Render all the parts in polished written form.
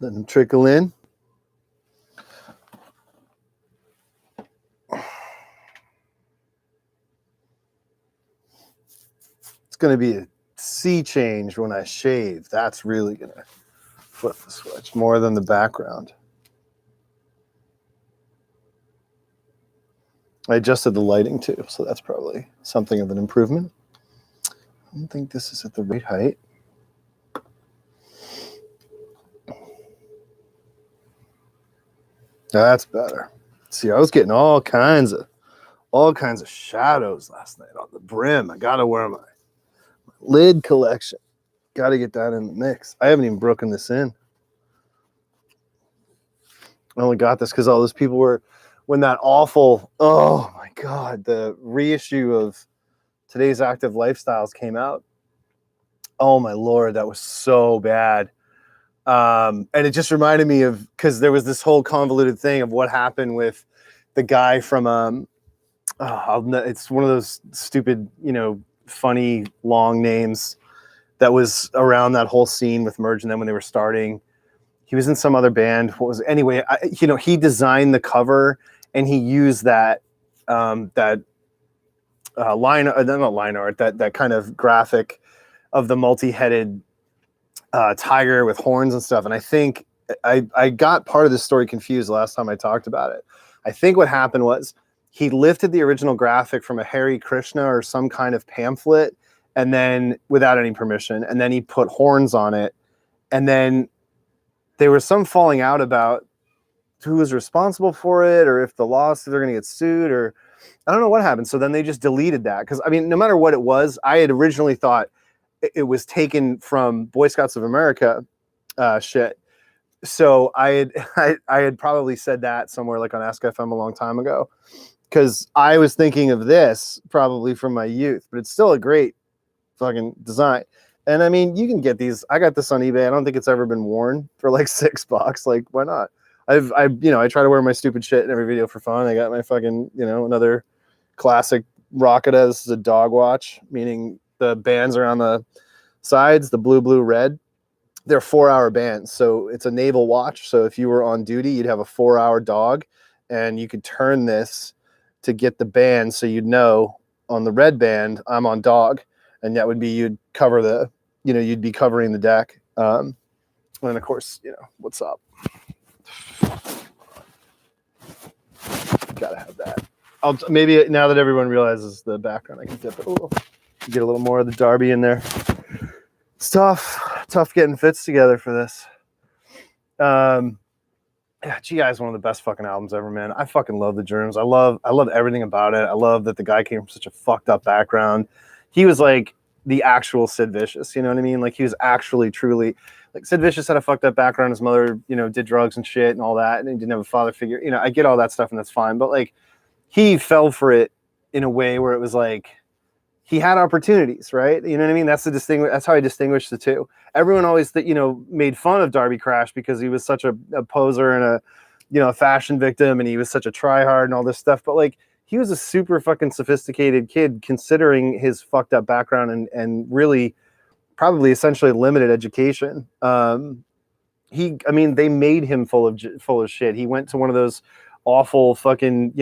Let them trickle in. It's going to be a sea change when I shave. That's really going to flip the switch more than the background. I adjusted the lighting too, so that's probably something of an improvement. I don't think this is at the right height. That's better. See, I was getting all kinds of shadows last night on the brim. I gotta wear my lid collection. Gotta get that in the mix. I haven't even broken this in. I only got this because all those people were, when that awful, oh my God, the reissue of Today's Active Lifestyles came out. Oh my Lord, that was so bad. And it just reminded me of, because there was this whole convoluted thing of what happened with the guy from, it's one of those stupid, funny long names that was around that whole scene with Merge and them when they were starting. He was in some other band. What was it? Anyway, he designed the cover and he used that line, not line art, that kind of graphic of the multi-headed tiger with horns and stuff. And I think I got part of this story confused last time I talked about it. I think what happened was he lifted the original graphic from a Hare Krishna or some kind of pamphlet, and then without any permission, and then he put horns on it. And then there was some falling out about who was responsible for it, or if the lawsuit, they're going to get sued, or I don't know what happened. So then they just deleted that. Because, I mean, no matter what it was, I had originally thought it was taken from Boy Scouts of America shit. So I had probably said that somewhere like on Ask FM a long time ago, because I was thinking of this probably from my youth, but it's still a great fucking design. And I mean, you can get these. I got this on eBay. I don't think it's ever been worn for like $6. Like, why not? I try to wear my stupid shit in every video for fun. I got my fucking, another classic Rocketa. This is a dog watch, meaning the bands are on the sides, the blue, blue, red. They're 4-hour bands. So it's a naval watch. So if you were on duty, you'd have a 4-hour dog, and you could turn this to get the band. So you'd know on the red band, I'm on dog. And that would be, you'd cover the, you'd be covering the deck. And of course, what's up? Gotta have that. Maybe now that everyone realizes the background, I can dip it a little, get a little more of the Darby in there. It's tough getting fits together for this. GI is one of the best fucking albums ever, man. I fucking love the Germs. I love everything about it. I love that the guy came from such a fucked up background. He was like the actual Sid Vicious, you know what I mean? Like, he was actually truly, like, Sid Vicious had a fucked up background. His mother, did drugs and shit and all that, and he didn't have a father figure. I get all that stuff, and that's fine. But like, he fell for it in a way where it was like, he had opportunities, right? You know what I mean? That's how I distinguish the two. Everyone always, made fun of Darby Crash because he was such a poser and a fashion victim, and he was such a tryhard and all this stuff. But like, he was a super fucking sophisticated kid considering his fucked up background and really probably essentially limited education. They made him full of shit. He went to one of those awful fucking,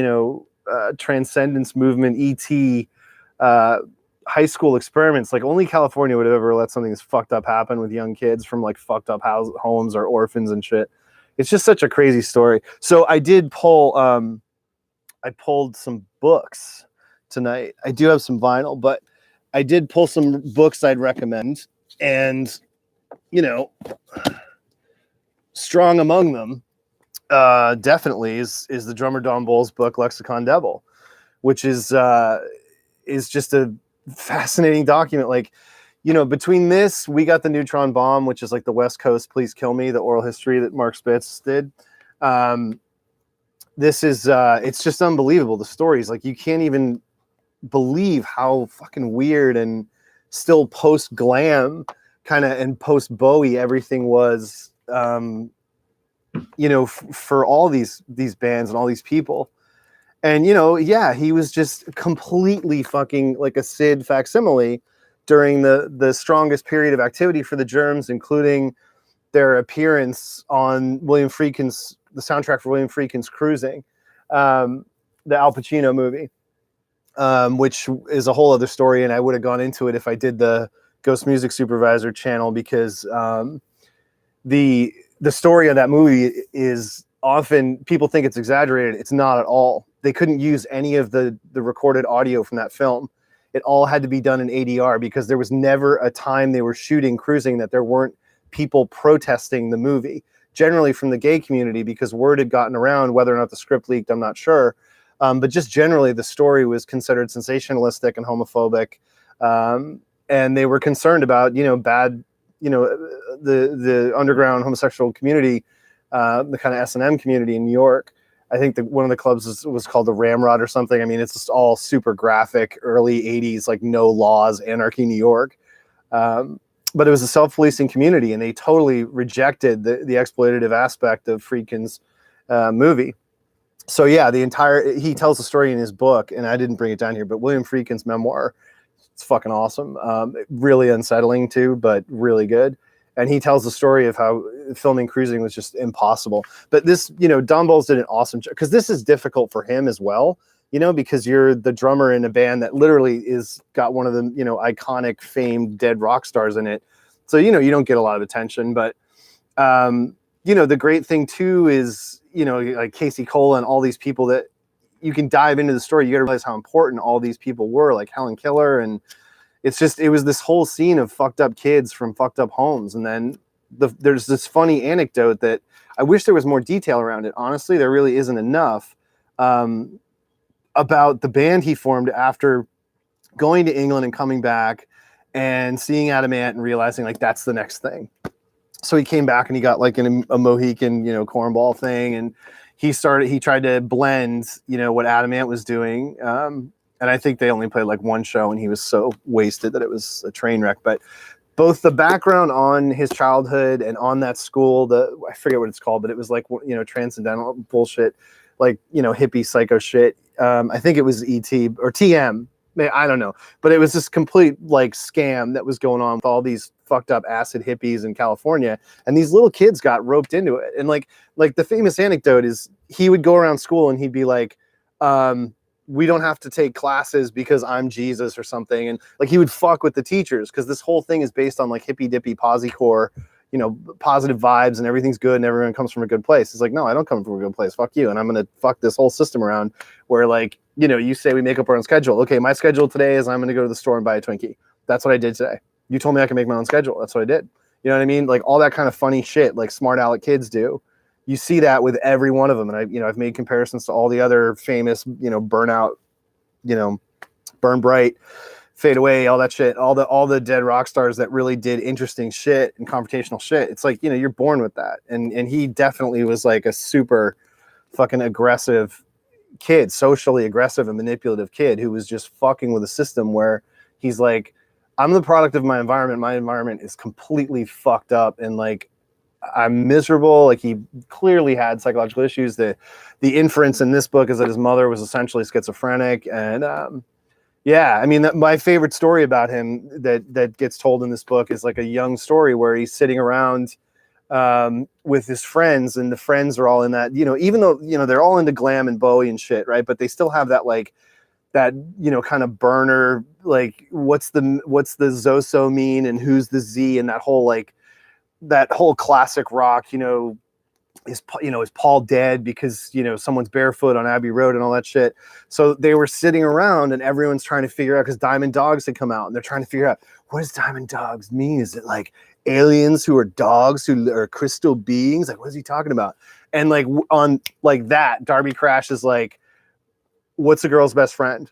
transcendence movement, ET, high school experiments. Like, only California would have ever let something as fucked up happen with young kids from like fucked up homes or orphans and shit. It's just such a crazy story. So I did pull, I pulled some books tonight. I do have some vinyl, but I did pull some books I'd recommend. And, strong among them, definitely is the drummer Don Bull's book, Lexicon Devil, which is just a fascinating document. Like, between this, We Got the Neutron Bomb, which is like the West Coast Please Kill Me, the oral history that Mark Spitz did. This is, it's just unbelievable. The stories, like, you can't even believe how fucking weird and still post-glam kind of and post-Bowie everything was, for all these bands and all these people. And, he was just completely fucking like a Sid facsimile during the strongest period of activity for the Germs, including their appearance on the soundtrack for William Friedkin's Cruising, the Al Pacino movie, which is a whole other story. And I would have gone into it if I did the Ghost Music Supervisor channel, because the story of that movie is often, people think it's exaggerated. It's not at all. They couldn't use any of the recorded audio from that film. It all had to be done in ADR, because there was never a time they were shooting Cruising that there weren't people protesting the movie, generally from the gay community, because word had gotten around. Whether or not the script leaked, I'm not sure. But just generally, the story was considered sensationalistic and homophobic. And they were concerned about, bad, the underground homosexual community, the kind of S&M community in New York. I think one of the clubs was called the Ramrod or something. I mean, it's just all super graphic, early 80s, like no laws, anarchy, New York. But it was a self-policing community, and they totally rejected the exploitative aspect of Friedkin's movie. So yeah, he tells the story in his book, and I didn't bring it down here, but William Friedkin's memoir, it's fucking awesome. Really unsettling too, but really good. And he tells the story of how filming Cruising was just impossible. But this, Don Bolles did an awesome job, because this is difficult for him as well, because you're the drummer in a band that literally got one of the, iconic, famed dead rock stars in it. So, you don't get a lot of attention. But, the great thing too is, like Casey Cola and all these people that you can dive into the story. You got to realize how important all these people were, like Helen Keller. And it was this whole scene of fucked up kids from fucked up homes. And then there's this funny anecdote that I wish there was more detail around it. Honestly, there really isn't enough, about the band he formed after going to England and coming back and seeing Adam Ant and realizing like that's the next thing. So he came back and he got like a Mohican, cornball thing, and he tried to blend, what Adam Ant was doing. And I think they only played like one show, and he was so wasted that it was a train wreck. But both the background on his childhood and on that school, I forget what it's called, but it was like, transcendental bullshit, like, hippie psycho shit. I think it was ET or TM. I don't know, but it was this complete like scam that was going on with all these fucked up acid hippies in California, and these little kids got roped into it. And like the famous anecdote is he would go around school and he'd be like, we don't have to take classes because I'm Jesus or something. And like he would fuck with the teachers, because this whole thing is based on like hippy dippy posi-core, positive vibes and everything's good and everyone comes from a good place. It's like, no, I don't come from a good place. Fuck you. And I'm going to fuck this whole system around where like, you say we make up our own schedule. Okay, my schedule today is I'm going to go to the store and buy a Twinkie. That's what I did today. You told me I can make my own schedule. That's what I did. You know what I mean? Like all that kind of funny shit like smart aleck kids do. You see that with every one of them. And I've made comparisons to all the other famous, Burnout, Burn Bright, Fade Away, all that shit, all the dead rock stars that really did interesting shit and confrontational shit. It's like, you're born with that. And he definitely was like a super fucking aggressive kid, socially aggressive and manipulative kid who was just fucking with a system where he's like, I'm the product of my environment. My environment is completely fucked up. And like, I'm miserable. Like he clearly had psychological issues. The inference in this book is that his mother was essentially schizophrenic. And yeah, I mean, my favorite story about him that gets told in this book is like a young story where he's sitting around with his friends, and the friends are all in that, even though, they're all into glam and Bowie and shit, right? But they still have that like that, kind of burner, like what's the Zoso mean and who's the Z, and that whole classic rock, is Paul dead because, someone's barefoot on Abbey Road and all that shit. So they were sitting around and everyone's trying to figure out, because Diamond Dogs had come out, and they're trying to figure out, what does Diamond Dogs mean? Is it like aliens who are dogs who are crystal beings? Like, what is he talking about? And like on like that, Darby Crash is like, what's a girl's best friend?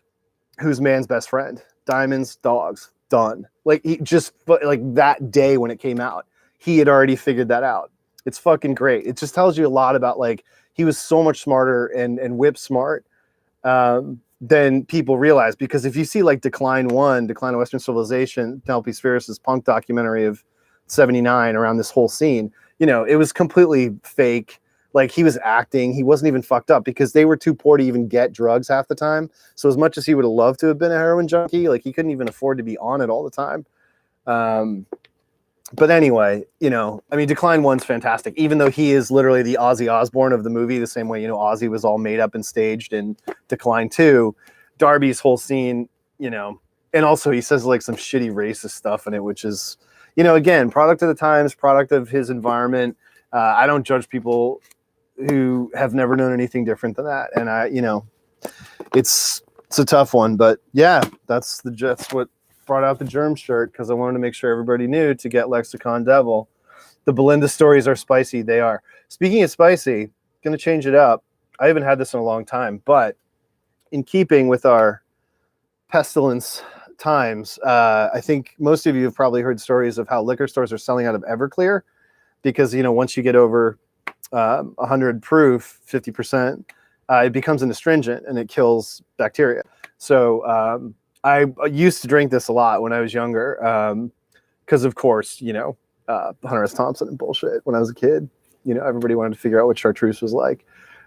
Who's man's best friend? Diamonds, dogs, done. Like he just like that day when it came out, he had already figured that out. It's fucking great. It just tells you a lot about like, he was so much smarter and whip smart than people realize. Because if you see like Decline of Western Civilization, Penelope Spheeris's punk documentary of 79 around this whole scene, it was completely fake. Like he was acting, he wasn't even fucked up because they were too poor to even get drugs half the time. So as much as he would have loved to have been a heroin junkie, like he couldn't even afford to be on it all the time. But anyway, I mean, Decline 1's fantastic, even though he is literally the Ozzy Osbourne of the movie, the same way, Ozzy was all made up and staged in Decline 2. Darby's whole scene, and also he says like some shitty racist stuff in it, which is, again, product of the times, product of his environment. I don't judge people who have never known anything different than that. And it's a tough one, but yeah, that's what brought out the Germs shirt, because I wanted to make sure everybody knew to get Lexicon Devil. The Belinda stories are spicy. They are. Speaking of spicy, going to change it up. I haven't had this in a long time, but in keeping with our pestilence times, I think most of you have probably heard stories of how liquor stores are selling out of Everclear, because once you get over 100 proof, 50%, it becomes an astringent and it kills bacteria. So I used to drink this a lot when I was younger, because of course, Hunter S. Thompson and bullshit. When I was a kid, everybody wanted to figure out what chartreuse was like.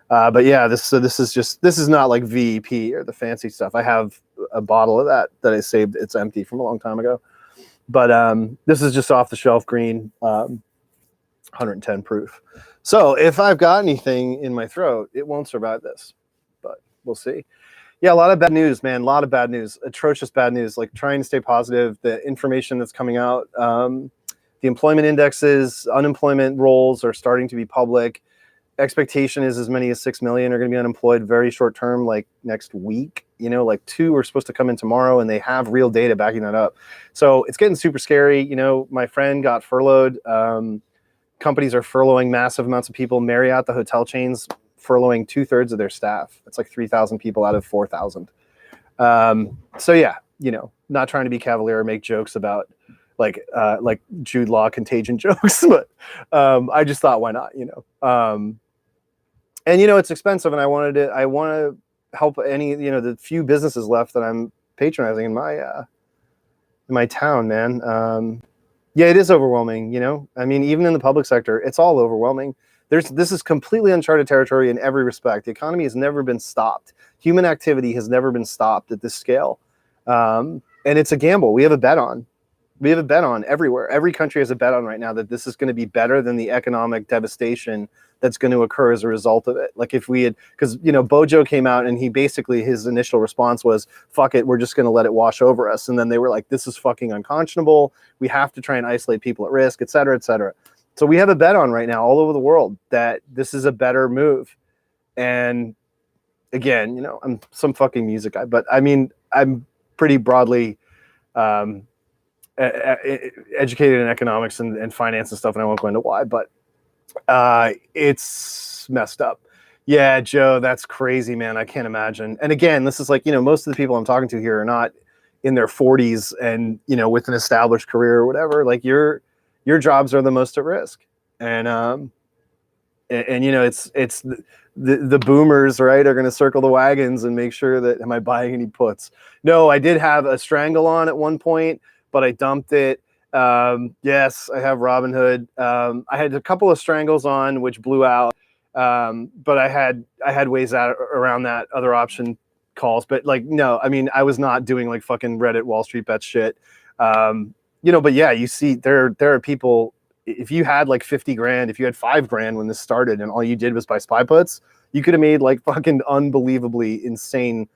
But yeah, this is not like VEP or the fancy stuff. I have a bottle of that I saved. It's empty from a long time ago. But this is just off the shelf green, 110 proof. So if I've got anything in my throat, it won't survive this. But we'll see. Yeah, a lot of bad news, man. A lot of bad news. Atrocious bad news. Like, trying to stay positive. The information that's coming out, the employment indexes, unemployment rolls are starting to be public. Expectation is as many as 6 million are going to be unemployed very short term, like next week. Like 2 are supposed to come in tomorrow, and they have real data backing that up. So it's getting super scary. My friend got furloughed. Companies are furloughing massive amounts of people. Marriott, the hotel chains, furloughing 2/3 of their staff. It's like 3,000 people out of 4,000. So yeah, not trying to be cavalier or make jokes about like Jude Law contagion jokes, but I just thought, why not? And it's expensive, and I want to help any the few businesses left that I'm patronizing in my town, man. Yeah, it is overwhelming. I mean, even in the public sector, it's all overwhelming. This is completely uncharted territory in every respect. The economy has never been stopped. Human activity has never been stopped at this scale, and it's a gamble. We have a bet on everywhere. Every country has a bet on right now that this is going to be better than the economic devastation that's going to occur as a result of it. Like, if we had, because Bojo came out and his initial response was, fuck it, we're just going to let it wash over us. And then they were like, this is fucking unconscionable. We have to try and isolate people at risk, et cetera, et cetera. So we have a bet on right now all over the world that this is a better move. And again, I'm some fucking music guy, but I mean, I'm pretty broadly educated in economics and finance and stuff, and I won't go into why, but it's messed up. Yeah, Joe, that's crazy, man. I can't imagine. And again, this is like, most of the people I'm talking to here are not in their 40s and, with an established career or whatever. Like, your jobs are the most at risk. And it's the boomers, right, are going to circle the wagons and make sure that, am I buying any puts? No, I did have a strangle on at one point, but I dumped it. Yes, I have Robinhood. I had a couple of strangles on, which blew out. But I had ways out around that, other option calls. But like, no, I mean, I was not doing like fucking Reddit Wall Street bet shit. But yeah, you see there are people, if you had like 50 grand, if you had $5 when this started and all you did was buy SPY puts, you could have made like fucking unbelievably insane,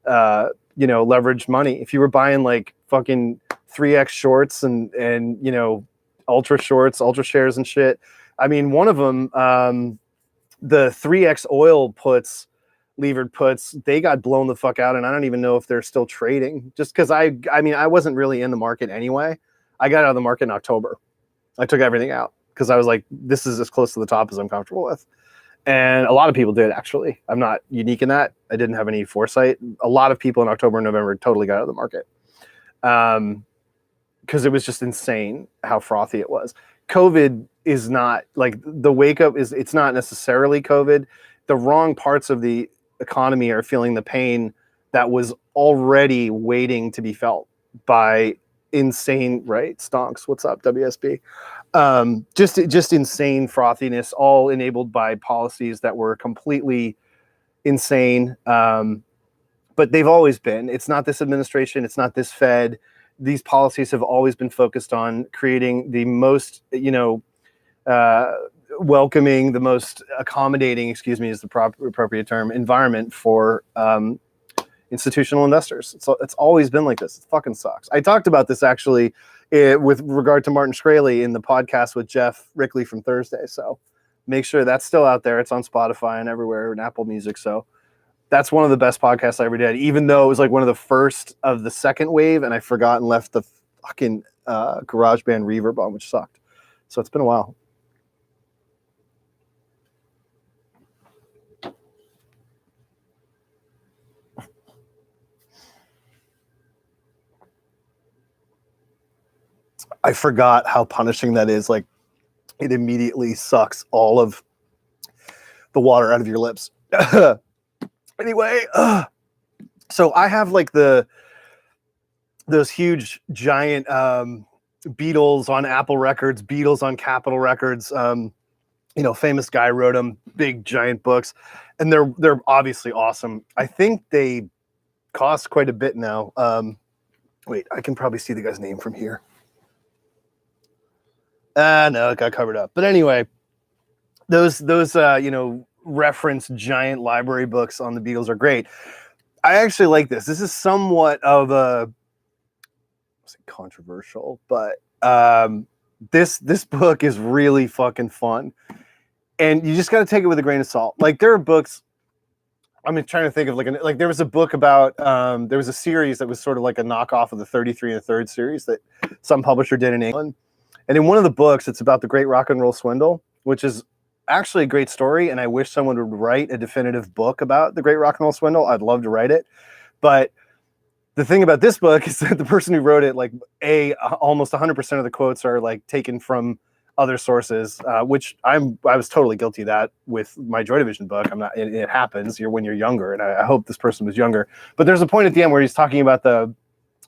leveraged money. If you were buying like fucking 3x shorts and ultra shorts, ultra shares and shit. I mean, one of them, the 3x oil puts, levered puts, they got blown the fuck out, and I don't even know if they're still trading. Just because I mean, I wasn't really in the market anyway. I got out of the market in October. I took everything out because I was like, this is as close to the top as I'm comfortable with. And a lot of people did, actually. I'm not unique in that. I didn't have any foresight. A lot of people in October and November totally got out of the market. Because it was just insane how frothy it was. COVID is not like the wake up it's not necessarily COVID. The wrong parts of the economy are feeling the pain that was already waiting to be felt by insane, right? Stonks, what's up, WSB? Just insane frothiness, all enabled by policies that were completely insane. But they've always been. It's not this administration. It's not this Fed. these policies have always been focused on creating the most, welcoming, the most accommodating, excuse me, is the appropriate term, environment for institutional investors. It's always been like this. It fucking sucks. I talked about this actually with regard to Martin Shkreli in the podcast with Jeff Rickley from Thursday. So make sure that's still out there. It's on Spotify and everywhere and Apple Music. So that's one of the best podcasts I ever did, even though it was like one of the first of the second wave, and I forgot and left the fucking GarageBand reverb on, which sucked. So it's been a while. I forgot how punishing that is. Like, it immediately sucks all of the water out of your lips. Anyway, so I have like those huge giant Beatles on Apple Records, Beatles on Capitol Records. Famous guy wrote them, big giant books, and they're obviously awesome. I think they cost quite a bit now. Wait, I can probably see the guy's name from here. No, it got covered up. But anyway, those reference giant library books on the Beatles are great. I actually like this. This is somewhat of a controversial, but this book is really fucking fun, and you just got to take it with a grain of salt. Like, there are books. I'm trying to think of like there was a book about there was a series that was sort of like a knockoff of the 33 1/3 series that some publisher did in England, and in one of the books it's about the Great Rock and Roll Swindle, which is actually a great story, and I wish someone would write a definitive book about the Great Rock and Roll Swindle. I'd love to write it. But the thing about this book is that the person who wrote it, like, almost 100% of the quotes are like taken from other sources, which I was totally guilty of that with my Joy Division book. I'm not. It happens. When you're younger, and I hope this person was younger. But there's a point at the end where he's talking about the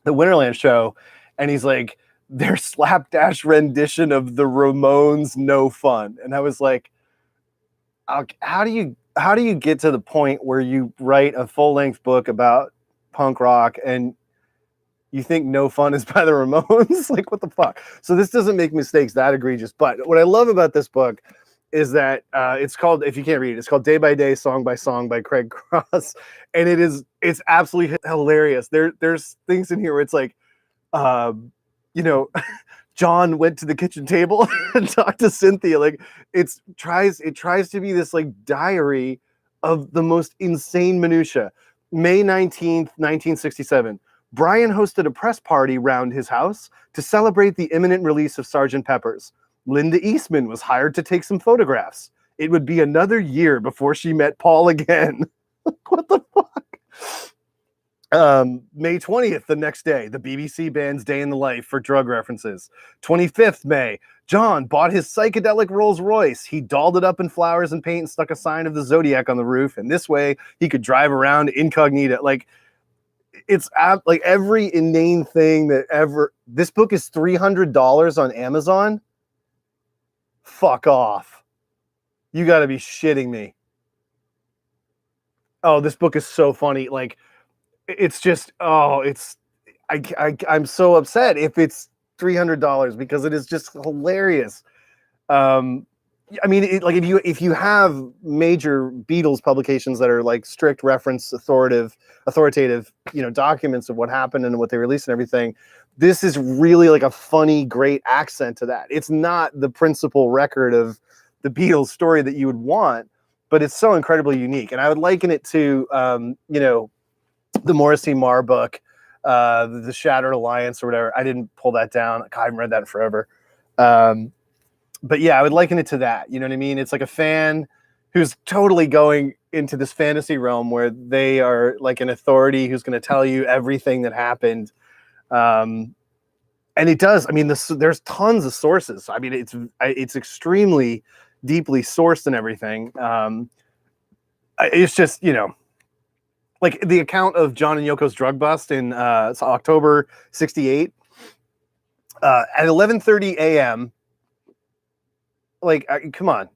Winterland show, and he's like, their slapdash rendition of the Ramones' "No Fun," and I was like, how do you get to the point where you write a full-length book about punk rock and you think "No Fun" is by the Ramones? Like, what the fuck? So this doesn't make mistakes that egregious. But what I love about this book is that it's called, if you can't read it, it's called Day by Day, Song by Song by Craig Cross, and it's absolutely hilarious. There's things in here where it's like, John went to the kitchen table and talked to Cynthia. Like, it tries to be this like diary of the most insane minutia. May 19th, 1967. Brian hosted a press party round his house to celebrate the imminent release of Sgt. Pepper's. Linda Eastman was hired to take some photographs. It would be another year before she met Paul again. What the fuck? May 20th, the next day, the BBC bands Day in the Life for drug references. 25th May, John bought his psychedelic Rolls Royce. He dolled it up in flowers and paint and stuck a sign of the Zodiac on the roof, and this way he could drive around incognito. Like, it's like every inane thing that ever. This book is $300 on Amazon. Fuck off. You got to be shitting me. Oh, this book is so funny. Like, it's just, I'm so upset if it's $300 because it is just hilarious. If you have major Beatles publications that are like strict reference authoritative, documents of what happened and what they released and everything, this is really like a funny, great accent to that. It's not the principal record of the Beatles story that you would want, but it's so incredibly unique. And I would liken it to, the Morrissey Marr book, the Shattered Alliance or whatever. I didn't pull that down. I haven't read that in forever. But yeah, I would liken it to that. You know what I mean? It's like a fan who's totally going into this fantasy realm where they are like an authority who's going to tell you everything that happened. And it does. I mean, there's tons of sources. I mean, it's extremely deeply sourced and everything. It's just, like the account of John and Yoko's drug bust in October 68 at 11:30 a.m. Like, come on,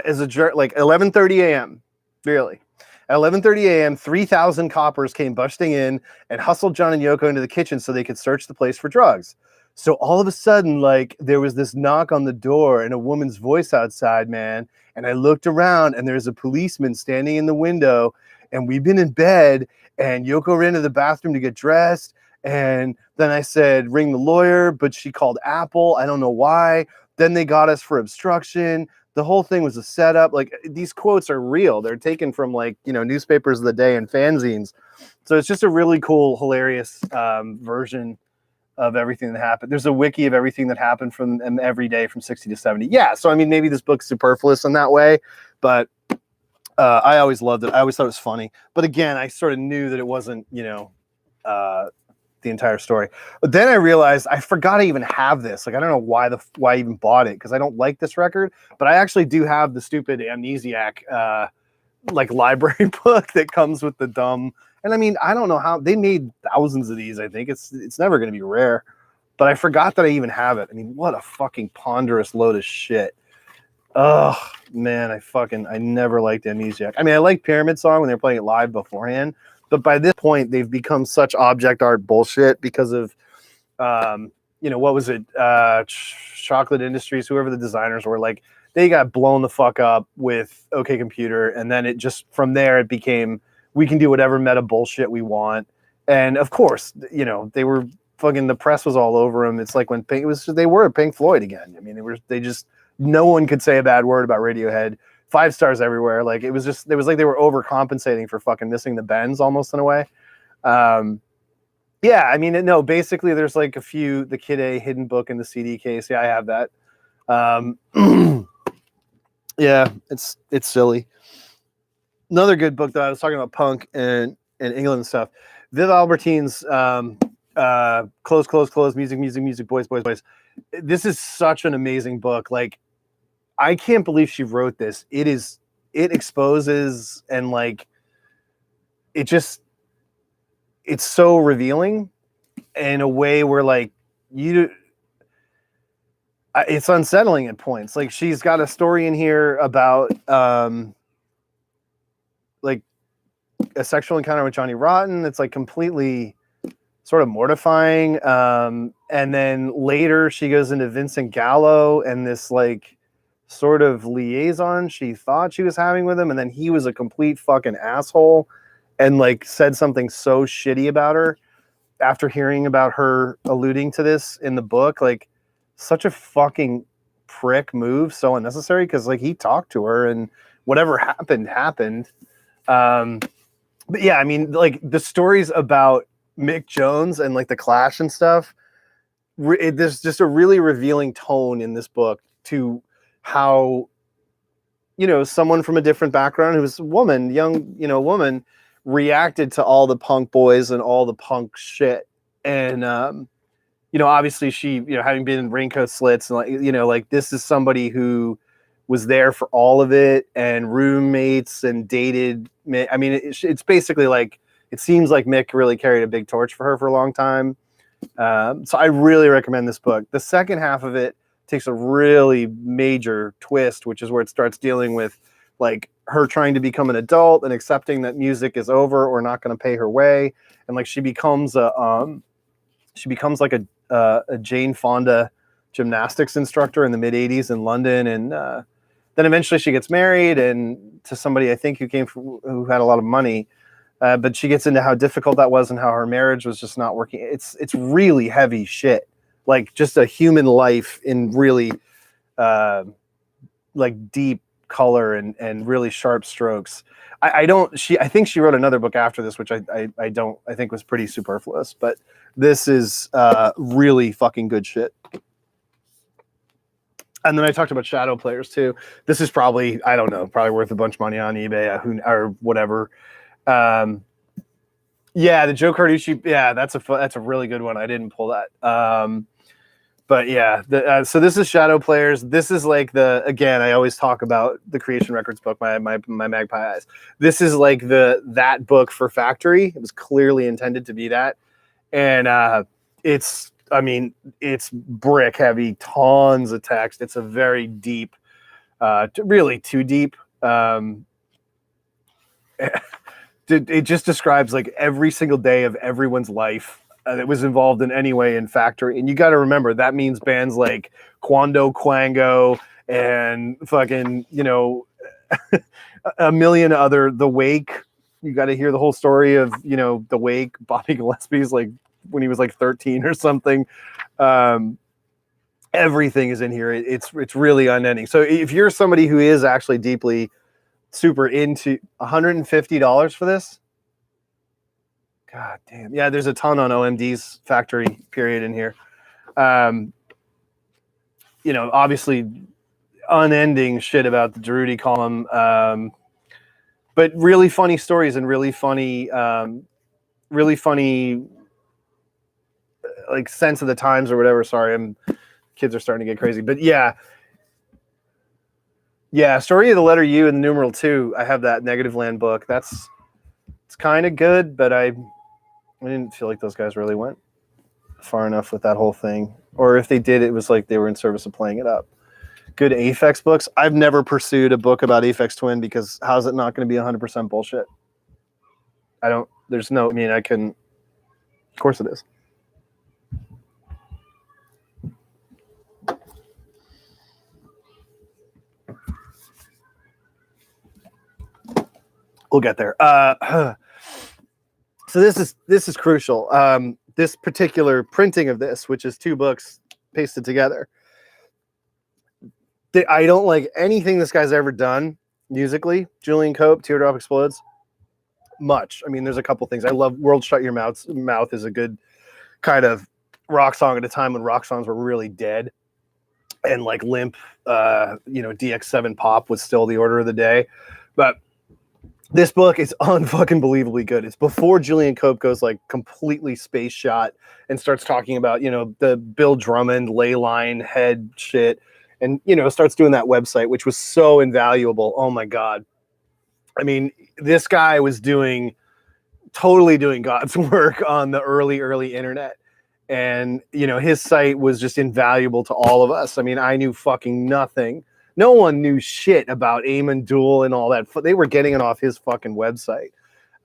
as a jerk, like 11:30 a.m. Really, At 11:30 a.m., 3,000 coppers came busting in and hustled John and Yoko into the kitchen so they could search the place for drugs. So all of a sudden, like, there was this knock on the door and a woman's voice outside, man. And I looked around and there's a policeman standing in the window, and we've been in bed, and Yoko ran to the bathroom to get dressed. And then I said, ring the lawyer, but she called Apple. I don't know why. Then they got us for obstruction. The whole thing was a setup. Like, these quotes are real. They're taken from, like, you know, newspapers of the day and fanzines. So it's just a really cool, hilarious version of everything that happened. There's a wiki of everything that happened from every day from 60 to 70. Yeah. So, I mean, maybe this book's superfluous in that way, but I always loved it. I always thought it was funny. But again, I sort of knew that it wasn't, you know, the entire story. But then I realized I forgot I even have this. Like, I don't know why I even bought it, because I don't like this record, but I actually do have the stupid Amnesiac like library book that comes with the dumb. And I mean, I don't know how they made thousands of these. I think it's never going to be rare, but I forgot that I even have it. I mean, what a fucking ponderous load of shit. Oh man, I never liked Amnesiac. I mean, I liked Pyramid Song when they were playing it live beforehand, but by this point they've become such object art bullshit because of, you know, what was it? Chocolate Industries, whoever the designers were, like, they got blown the fuck up with OK Computer. And then it just, from there, it became, we can do whatever meta bullshit we want. And of course, you know, they were fucking, the press was all over them. It's like when they were Pink Floyd again. I mean, no one could say a bad word about Radiohead. 5 stars everywhere. Like, it was like they were overcompensating for fucking missing the bends almost in a way. Yeah, I mean, no, basically there's like the Kid A hidden book in the CD case. Yeah, I have that. Yeah, it's silly. Another good book that I was talking about punk and England and stuff. Viv Albertine's Close, Music, Boys. This is such an amazing book. Like, I can't believe she wrote this. It exposes, and like, it's so revealing in a way where, like, it's unsettling at points. Like, she's got a story in here about like a sexual encounter with Johnny Rotten. It's like completely sort of mortifying. And then later she goes into Vincent Gallo and this like sort of liaison she thought she was having with him, and then he was a complete fucking asshole and like said something so shitty about her after hearing about her alluding to this in the book. Like, such a fucking prick move, so unnecessary, because like he talked to her and whatever happened. But yeah, I mean, like, the stories about Mick Jones and like the Clash and stuff, there's just a really revealing tone in this book to how, you know, someone from a different background, who was a woman, woman, reacted to all the punk boys and all the punk shit. And you know, obviously she, you know, having been in Raincoat Slits, and like, you know, like, this is somebody who was there for all of it, and roommates, and dated. I mean, it's basically like, it seems like Mick really carried a big torch for her for a long time. So I really recommend this book. The second half of it takes a really major twist, which is where it starts dealing with like her trying to become an adult and accepting that music is over or not going to pay her way. And like, she becomes like a Jane Fonda gymnastics instructor in the mid 80s in London. And then eventually she gets married, and to somebody, I think, who had a lot of money. But she gets into how difficult that was and how her marriage was just not working. It's really heavy shit. Like, just a human life in really like deep color and really sharp strokes. I think she wrote another book after this, which I think was pretty superfluous, but this is really fucking good shit. And then I talked about Shadow Players too. This is probably, I don't know, probably worth a bunch of money on eBay or whatever. Yeah, the Joe Carducci. Yeah, that's a really good one. I didn't pull that. But yeah, so this is Shadow Players. This is like again, I always talk about the Creation Records book, my Magpie Eyes. This is like that book for Factory. It was clearly intended to be that. And it's brick heavy, tons of text. It's a very deep, really too deep. It just describes like every single day of everyone's life that was involved in any way in Factory. And you got to remember that means bands like Quando Quango and fucking, you know, a million other, The Wake. You got to hear the whole story of, you know, The Wake, Bobby Gillespie's like when he was like 13 or something. Everything is in here. It's really unending. So if you're somebody who is actually deeply super into $150 for this, god damn. Yeah, there's a ton on OMD's Factory period in here. You know, obviously unending shit about the Drudy column, but really funny stories and really funny like sense of the times or whatever. Sorry, kids are starting to get crazy, but yeah, Story of the Letter U and the numeral 2. I have that WEEDADMlN book. It's kind of good, but I didn't feel like those guys really went far enough with that whole thing. Or if they did, it was like they were in service of playing it up. Good Aphex books. I've never pursued a book about Aphex Twin because how's it not going to be 100% bullshit? Of course it is. We'll get there. So this is crucial. This particular printing of this, which is 2 books pasted together. I don't like anything this guy's ever done musically. Julian Cope, Teardrop Explodes. Much. I mean, there's a couple things. I love World Shut Your Mouth is a good kind of rock song at a time when rock songs were really dead. And like limp, DX7 pop was still the order of the day. But this book is unfucking believably good. It's before Julian Cope goes like completely space shot and starts talking about, you know, the Bill Drummond ley line head shit. And, you know, starts doing that website, which was so invaluable. Oh my God. I mean, this guy was totally doing God's work on the early internet. And, you know, his site was just invaluable to all of us. I mean, I knew fucking nothing. No one knew shit about Amon Duel and all that. They were getting it off his fucking website.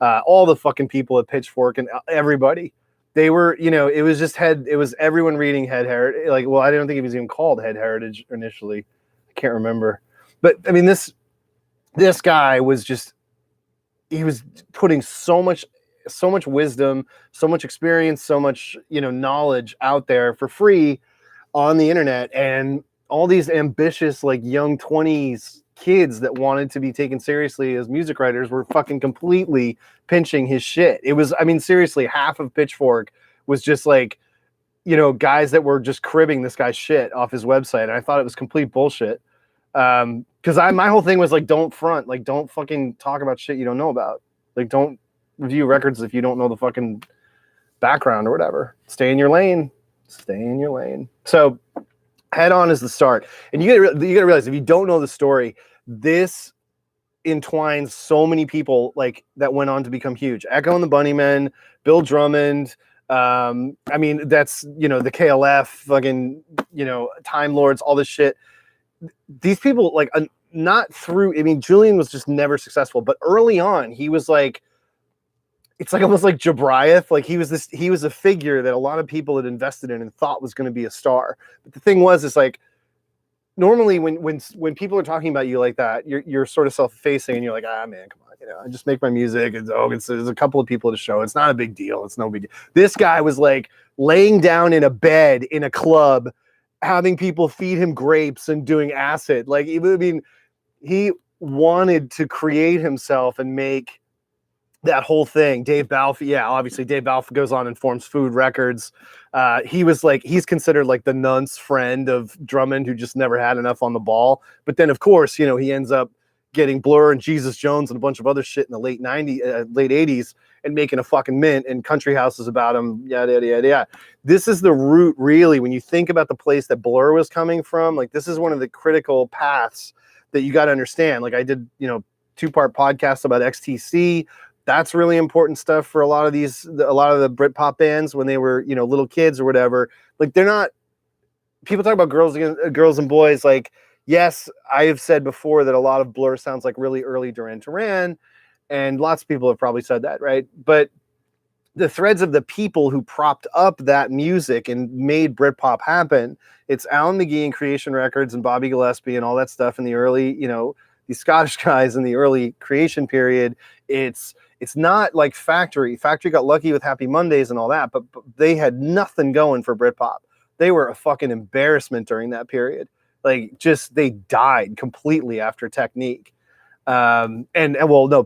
All the fucking people at Pitchfork and everybody. They were, you know, it was everyone reading Head Heritage. Like, well, I don't think it was even called Head Heritage initially. I can't remember. But I mean, this guy was he was putting so much wisdom, so much experience, so much, you know, knowledge out there for free on the internet. And all these ambitious, like young 20s kids that wanted to be taken seriously as music writers were fucking completely pinching his shit. It was, I mean, seriously, half of Pitchfork was just like, you know, guys that were just cribbing this guy's shit off his website. And I thought it was complete bullshit. Because my whole thing was like, don't front, like, don't fucking talk about shit you don't know about. Like, don't review records if you don't know the fucking background or whatever. Stay in your lane. So Head On is the start. And you gotta realize, if you don't know the story, this entwines so many people like that went on to become huge. Echo and the Bunnymen, Bill Drummond. I mean, that's, you know, the KLF, fucking, you know, Time Lords, all this shit. These people, like, not through, I mean, Julian was just never successful, but early on, he was like, it's like almost like Jabriath. Like, he was a figure that a lot of people had invested in and thought was going to be a star. But the thing was, it's like, normally when people are talking about you like that, you're sort of self-effacing and you're like, man, come on, you know, I just make my music. There's a couple of people to show. It's not a big deal. It's no big deal. This guy was like laying down in a bed in a club, having people feed him grapes and doing acid. Like, I mean, he wanted to create himself and make that whole thing. Dave Balfe, obviously Dave Balfe goes on and forms Food Records. He's considered like the nun's friend of Drummond, who just never had enough on the ball. But then, of course, you know, he ends up getting Blur and Jesus Jones and a bunch of other shit in the late 80s and making a fucking mint, and country houses about him, yada, yada, yada, yada. This is the root, really, when you think about the place that Blur was coming from. Like, this is one of the critical paths that you got to understand. Like, I did, you know, 2-part podcast about XTC. That's really important stuff for a lot of the Britpop bands when they were, you know, little kids or whatever. Like, they're not, people talk about girls and boys. Like, yes, I have said before that a lot of Blur sounds like really early Duran Duran. And lots of people have probably said that, right? But the threads of the people who propped up that music and made Britpop happen, it's Alan McGee and Creation Records and Bobby Gillespie and all that stuff in the early, these Scottish guys in the early creation period. It's not like Factory. Factory got lucky with Happy Mondays and all that, but they had nothing going for Britpop. They were a fucking embarrassment during that period. Like, just, they died completely after Technique. No,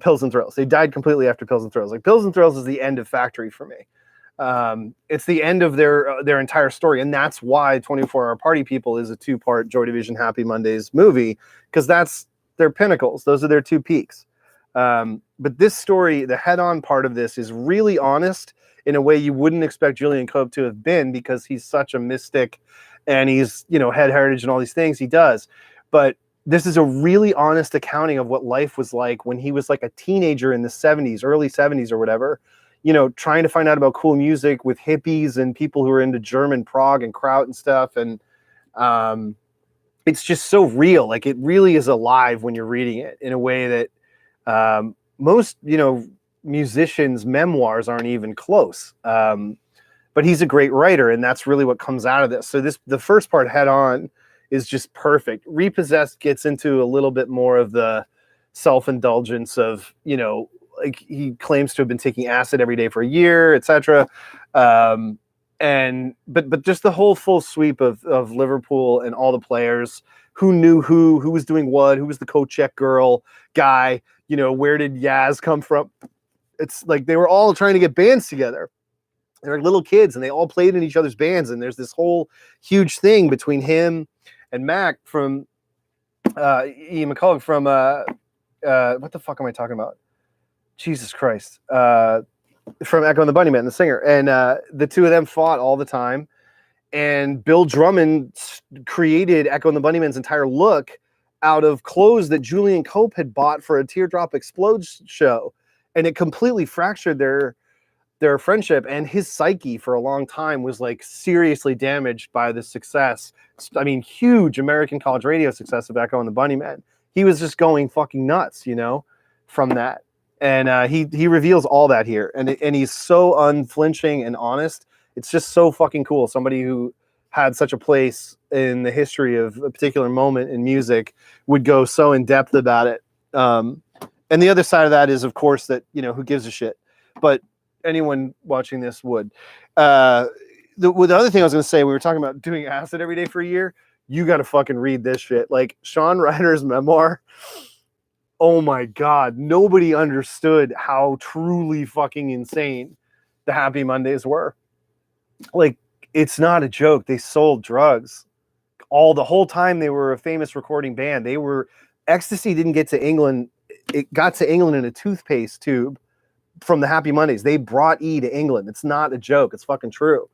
Pills and Thrills. They died completely after Pills and Thrills. Like, Pills and Thrills is the end of Factory for me. It's the end of their entire story, and that's why 24 Hour Party People is a 2-part Joy Division Happy Mondays movie, because that's their pinnacles. Those are their 2 peaks. But this story, the head-on part of this, is really honest in a way you wouldn't expect Julian Cope to have been, because he's such a mystic, and he's, head heritage and all these things he does. But this is a really honest accounting of what life was like when he was like a teenager in the 70s, early 70s or whatever, trying to find out about cool music with hippies and people who are into German prog and kraut and stuff. And it's just so real. Like, it really is alive when you're reading it in a way that most, musicians' memoirs aren't even close. But he's a great writer, and that's really what comes out of this. So the first part, Head On, is just perfect. Repossessed gets into a little bit more of the self-indulgence of, like, he claims to have been taking acid every day for a year, etc. But just the whole full sweep of Liverpool and all the players, who knew who was doing what, who was the co-check girl guy, where did Yaz come from? It's like they were all trying to get bands together. They were little kids, and they all played in each other's bands, and there's this whole huge thing between him and Mac from Ian McCulloch from what the fuck am I talking about? Jesus Christ. From Echo and the Bunnymen, the singer. And the two of them fought all the time. And Bill Drummond created Echo and the Bunnymen's entire look out of clothes that Julian Cope had bought for a Teardrop Explodes show. And it completely fractured their friendship, and his psyche for a long time was like seriously damaged by the success. I mean, huge American college radio success of Echo and the Bunnymen. He was just going fucking nuts, from that. And he reveals all that here, and he's so unflinching and honest. It's just so fucking cool. Somebody who had such a place in the history of a particular moment in music would go so in depth about it. And the other side of that is, of course, that, who gives a shit? But anyone watching this would. The other thing I was going to say, we were talking about doing acid every day for a year. You got to fucking read this shit. Like, Sean Ryder's memoir. Oh my God. Nobody understood how truly fucking insane the Happy Mondays were. Like, it's not a joke. They sold drugs. The whole time they were a famous recording band. Ecstasy didn't get to England. It got to England in a toothpaste tube from the Happy Mondays. They brought E to England. It's not a joke. It's fucking true.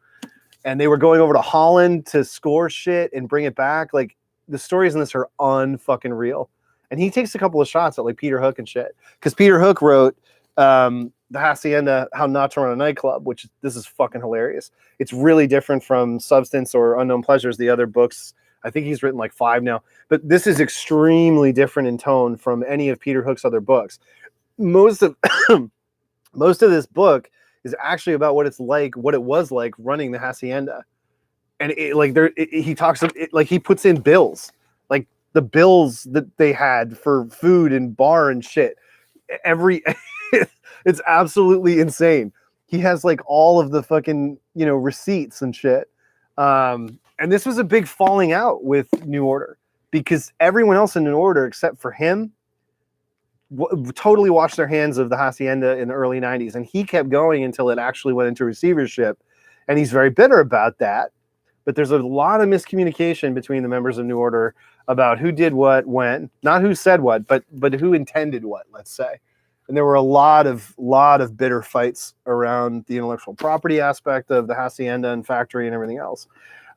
And they were going over to Holland to score shit and bring it back. Like, the stories in this are unfucking real. And he takes a couple of shots at like Peter Hook and shit. Because Peter Hook wrote the Hacienda, How Not to Run a Nightclub, which this is fucking hilarious. It's really different from Substance or Unknown Pleasures, the other books. I think he's written like 5 now. But this is extremely different in tone from any of Peter Hook's other books. Most of this book is actually about what it was like running the Hacienda. And he talks, like, he puts in bills, like the bills that they had for food and bar and shit. It's absolutely insane. He has like all of the fucking, receipts and shit. And this was a big falling out with New Order, because everyone else in New Order, except for him, totally washed their hands of the Hacienda in the early 90s. And he kept going until it actually went into receivership. And he's very bitter about that. But there's a lot of miscommunication between the members of New Order about who did what, when, not who said what, but who intended what, let's say. And there were a lot of bitter fights around the intellectual property aspect of the Hacienda and Factory and everything else.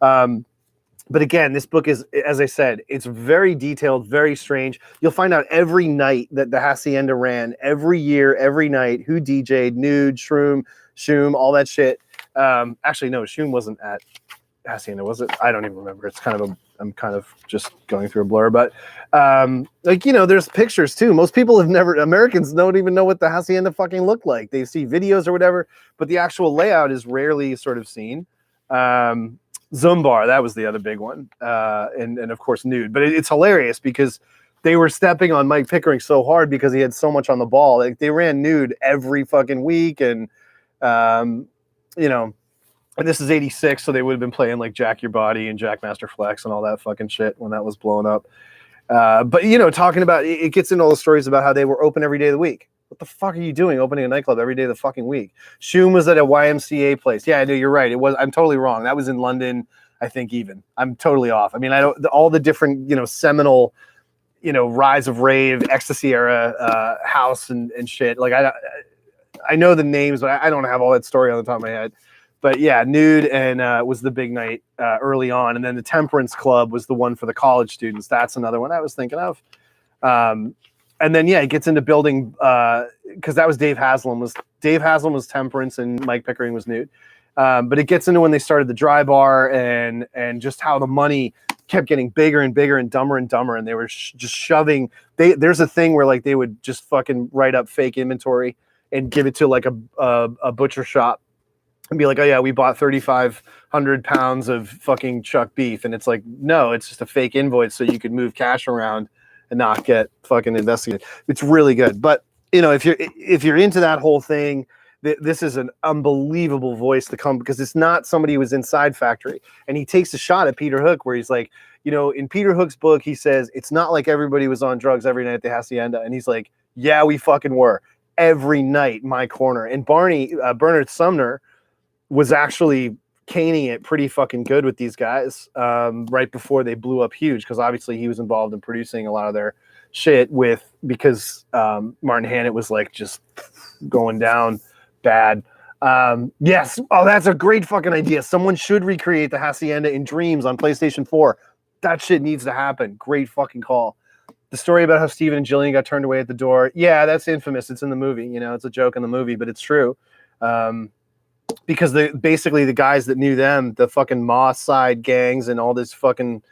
But again, this book is, as I said, it's very detailed, very strange. You'll find out every night that the Hacienda ran, every year, every night, who DJ'd, Nude, Shoom, all that shit. Actually, no, Shoom wasn't at Hacienda, was it? I don't even remember. It's kind of I'm kind of just going through a blur, but like, you know, there's pictures too. Most people Americans don't even know what the hacienda fucking looked like. They see videos or whatever, but the actual layout is rarely sort of seen. Zumbar, that was the other big one, and of course Nude. But it's hilarious because they were stepping on Mike Pickering so hard because he had so much on the ball. Like, they ran Nude every fucking week, and you know, and this is '86, so they would have been playing like Jack Your Body and Jackmaster Flex and all that fucking shit when that was blowing up. But you know, talking about it gets into all the stories about how they were open every day of the week. What the fuck are you doing opening a nightclub every day of the fucking week? Shoom was at a YMCA place. Yeah, I know, you're right. It was. I'm totally wrong. That was in London, I think. Even I'm totally off. I mean, I don't all the different, you know, seminal, you know, rise of rave, ecstasy era house and shit. Like, I know the names, but I don't have all that story on the top of my head. But yeah, Nude and was the big night early on, and then the Temperance Club was the one for the college students. That's another one I was thinking of. And then yeah, it gets into building because that was Dave Haslam was Temperance and Mike Pickering was Nude. But it gets into when they started the Dry Bar and just how the money kept getting bigger and bigger and dumber, and they were just shoving. There's a thing where like they would just fucking write up fake inventory and give it to like a butcher shop and be like, oh yeah, we bought 3,500 pounds of fucking chuck beef, and it's like, no, it's just a fake invoice so you could move cash around and not get fucking investigated. It's really good. But you know, if you're into that whole thing, this is an unbelievable voice to come, because it's not somebody who was inside Factory. And he takes a shot at Peter Hook where he's like, you know, in Peter Hook's book, he says, it's not like everybody was on drugs every night at the Hacienda. And he's like, yeah, we fucking were. Every night, my corner. And Bernard Sumner was actually caning it pretty fucking good with these guys right before they blew up huge, because obviously he was involved in producing a lot of their shit because Martin Hannett was like just going down bad. Yes. Oh, that's a great fucking idea. Someone should recreate the Hacienda in Dreams on PlayStation 4. That shit needs to happen. Great fucking call. The story about how Steven and Jillian got turned away at the door. Yeah, that's infamous. It's in the movie. You know, it's a joke in the movie, but it's true. Because basically the guys that knew them, the fucking Moss Side gangs and all this fucking,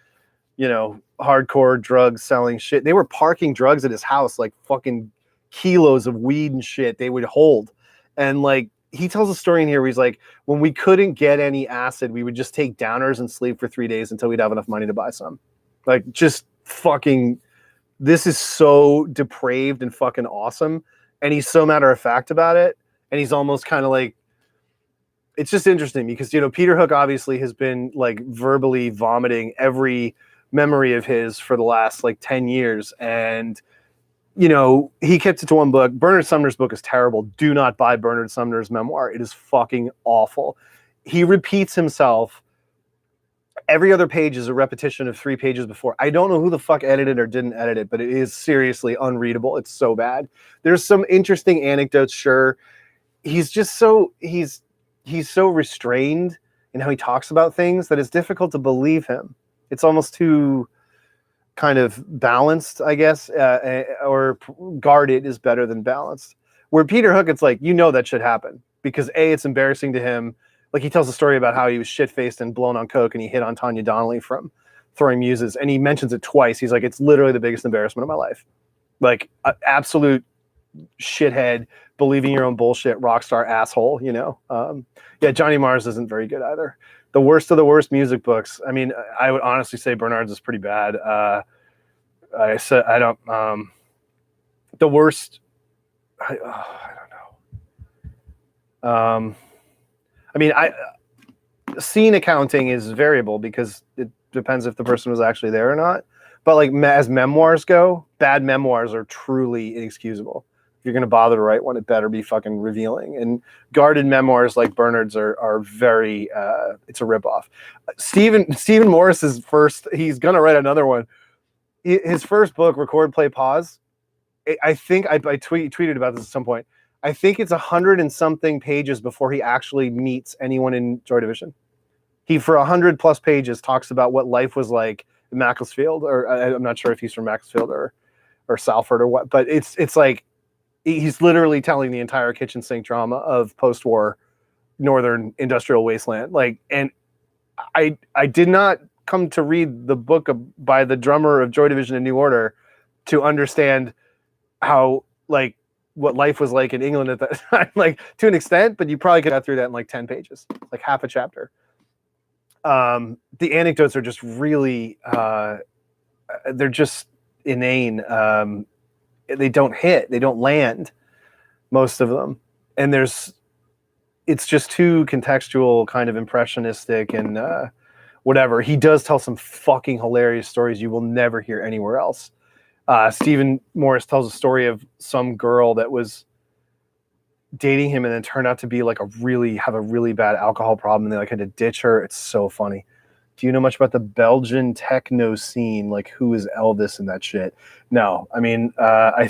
you know, hardcore drug selling shit, they were parking drugs at his house, like fucking kilos of weed and shit they would hold. And like, he tells a story in here where he's like, when we couldn't get any acid, we would just take downers and sleep for 3 days until we'd have enough money to buy some. Like, just fucking, this is so depraved and fucking awesome. And he's so matter of fact about it. And he's almost kind of like, it's just interesting because, you know, Peter Hook obviously has been like verbally vomiting every memory of his for the last like 10 years. And, you know, he kept it to one book. Bernard Sumner's book is terrible. Do not buy Bernard Sumner's memoir. It is fucking awful. He repeats himself. Every other page is a repetition of 3 pages before. I don't know who the fuck edited or didn't edit it, but it is seriously unreadable. It's so bad. There's some interesting anecdotes, sure. He's just so, he's so restrained in how he talks about things that it's difficult to believe him. It's almost too kind of balanced, I guess, or guarded is better than balanced. Where Peter Hook, it's like, you know, that should happen because A, it's embarrassing to him. Like, he tells a story about how he was shit-faced and blown on coke and he hit on Tanya Donnelly from Throwing Muses. And he mentions it twice. He's like, it's literally the biggest embarrassment of my life. Like, absolute shithead, believing your own bullshit, rock star asshole, you know? Yeah, Johnny Mars isn't very good either. The worst of the worst music books. I mean, I would honestly say Bernard's is pretty bad. The worst, I don't know. I mean, scene accounting is variable because it depends if the person was actually there or not. But like as memoirs go, bad memoirs are truly inexcusable. If you're going to bother to write one, it better be fucking revealing. And guarded memoirs like Bernard's are very, it's a ripoff. Stephen Morris's first, he's going to write another one. His first book, Record, Play, Pause, I think I tweeted about this at some point. I think it's 100 and something pages before he actually meets anyone in Joy Division. He, for 100+ pages, talks about what life was like in Macclesfield, or I'm not sure if he's from Macclesfield or Salford or what, but it's like, he's literally telling the entire kitchen sink drama of post-war northern industrial wasteland. Like, and I did not come to read the book by the drummer of Joy Division and New Order to understand how, like, what life was like in England at that time, like, to an extent, but you probably could have got through that in like 10 pages, like half a chapter. The anecdotes are just really, they're just inane. They don't hit, they don't land, most of them. And it's just too contextual, kind of impressionistic and whatever. He does tell some fucking hilarious stories you will never hear anywhere else. Stephen Morris tells a story of some girl that was dating him and then turned out to be like have a really bad alcohol problem, and they like had to ditch her. It's so funny. Do you know much about the Belgian techno scene? Like, who is Elvis and that shit? No. I mean, I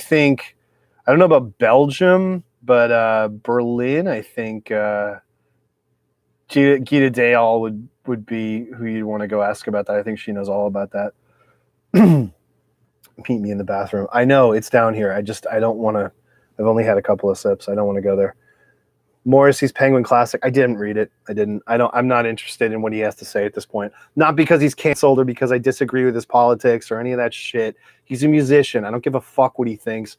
don't know about Belgium, but Berlin, I think Gita Dayal would be who you'd want to go ask about that. I think she knows all about that. Meet me in the bathroom. I know it's down here. I don't want to. I've only had a couple of sips. I don't want to go there. Morrissey's Penguin Classic. I didn't read it. I'm not interested in what he has to say at this point. Not because he's canceled or because I disagree with his politics or any of that shit. He's a musician. I don't give a fuck what he thinks.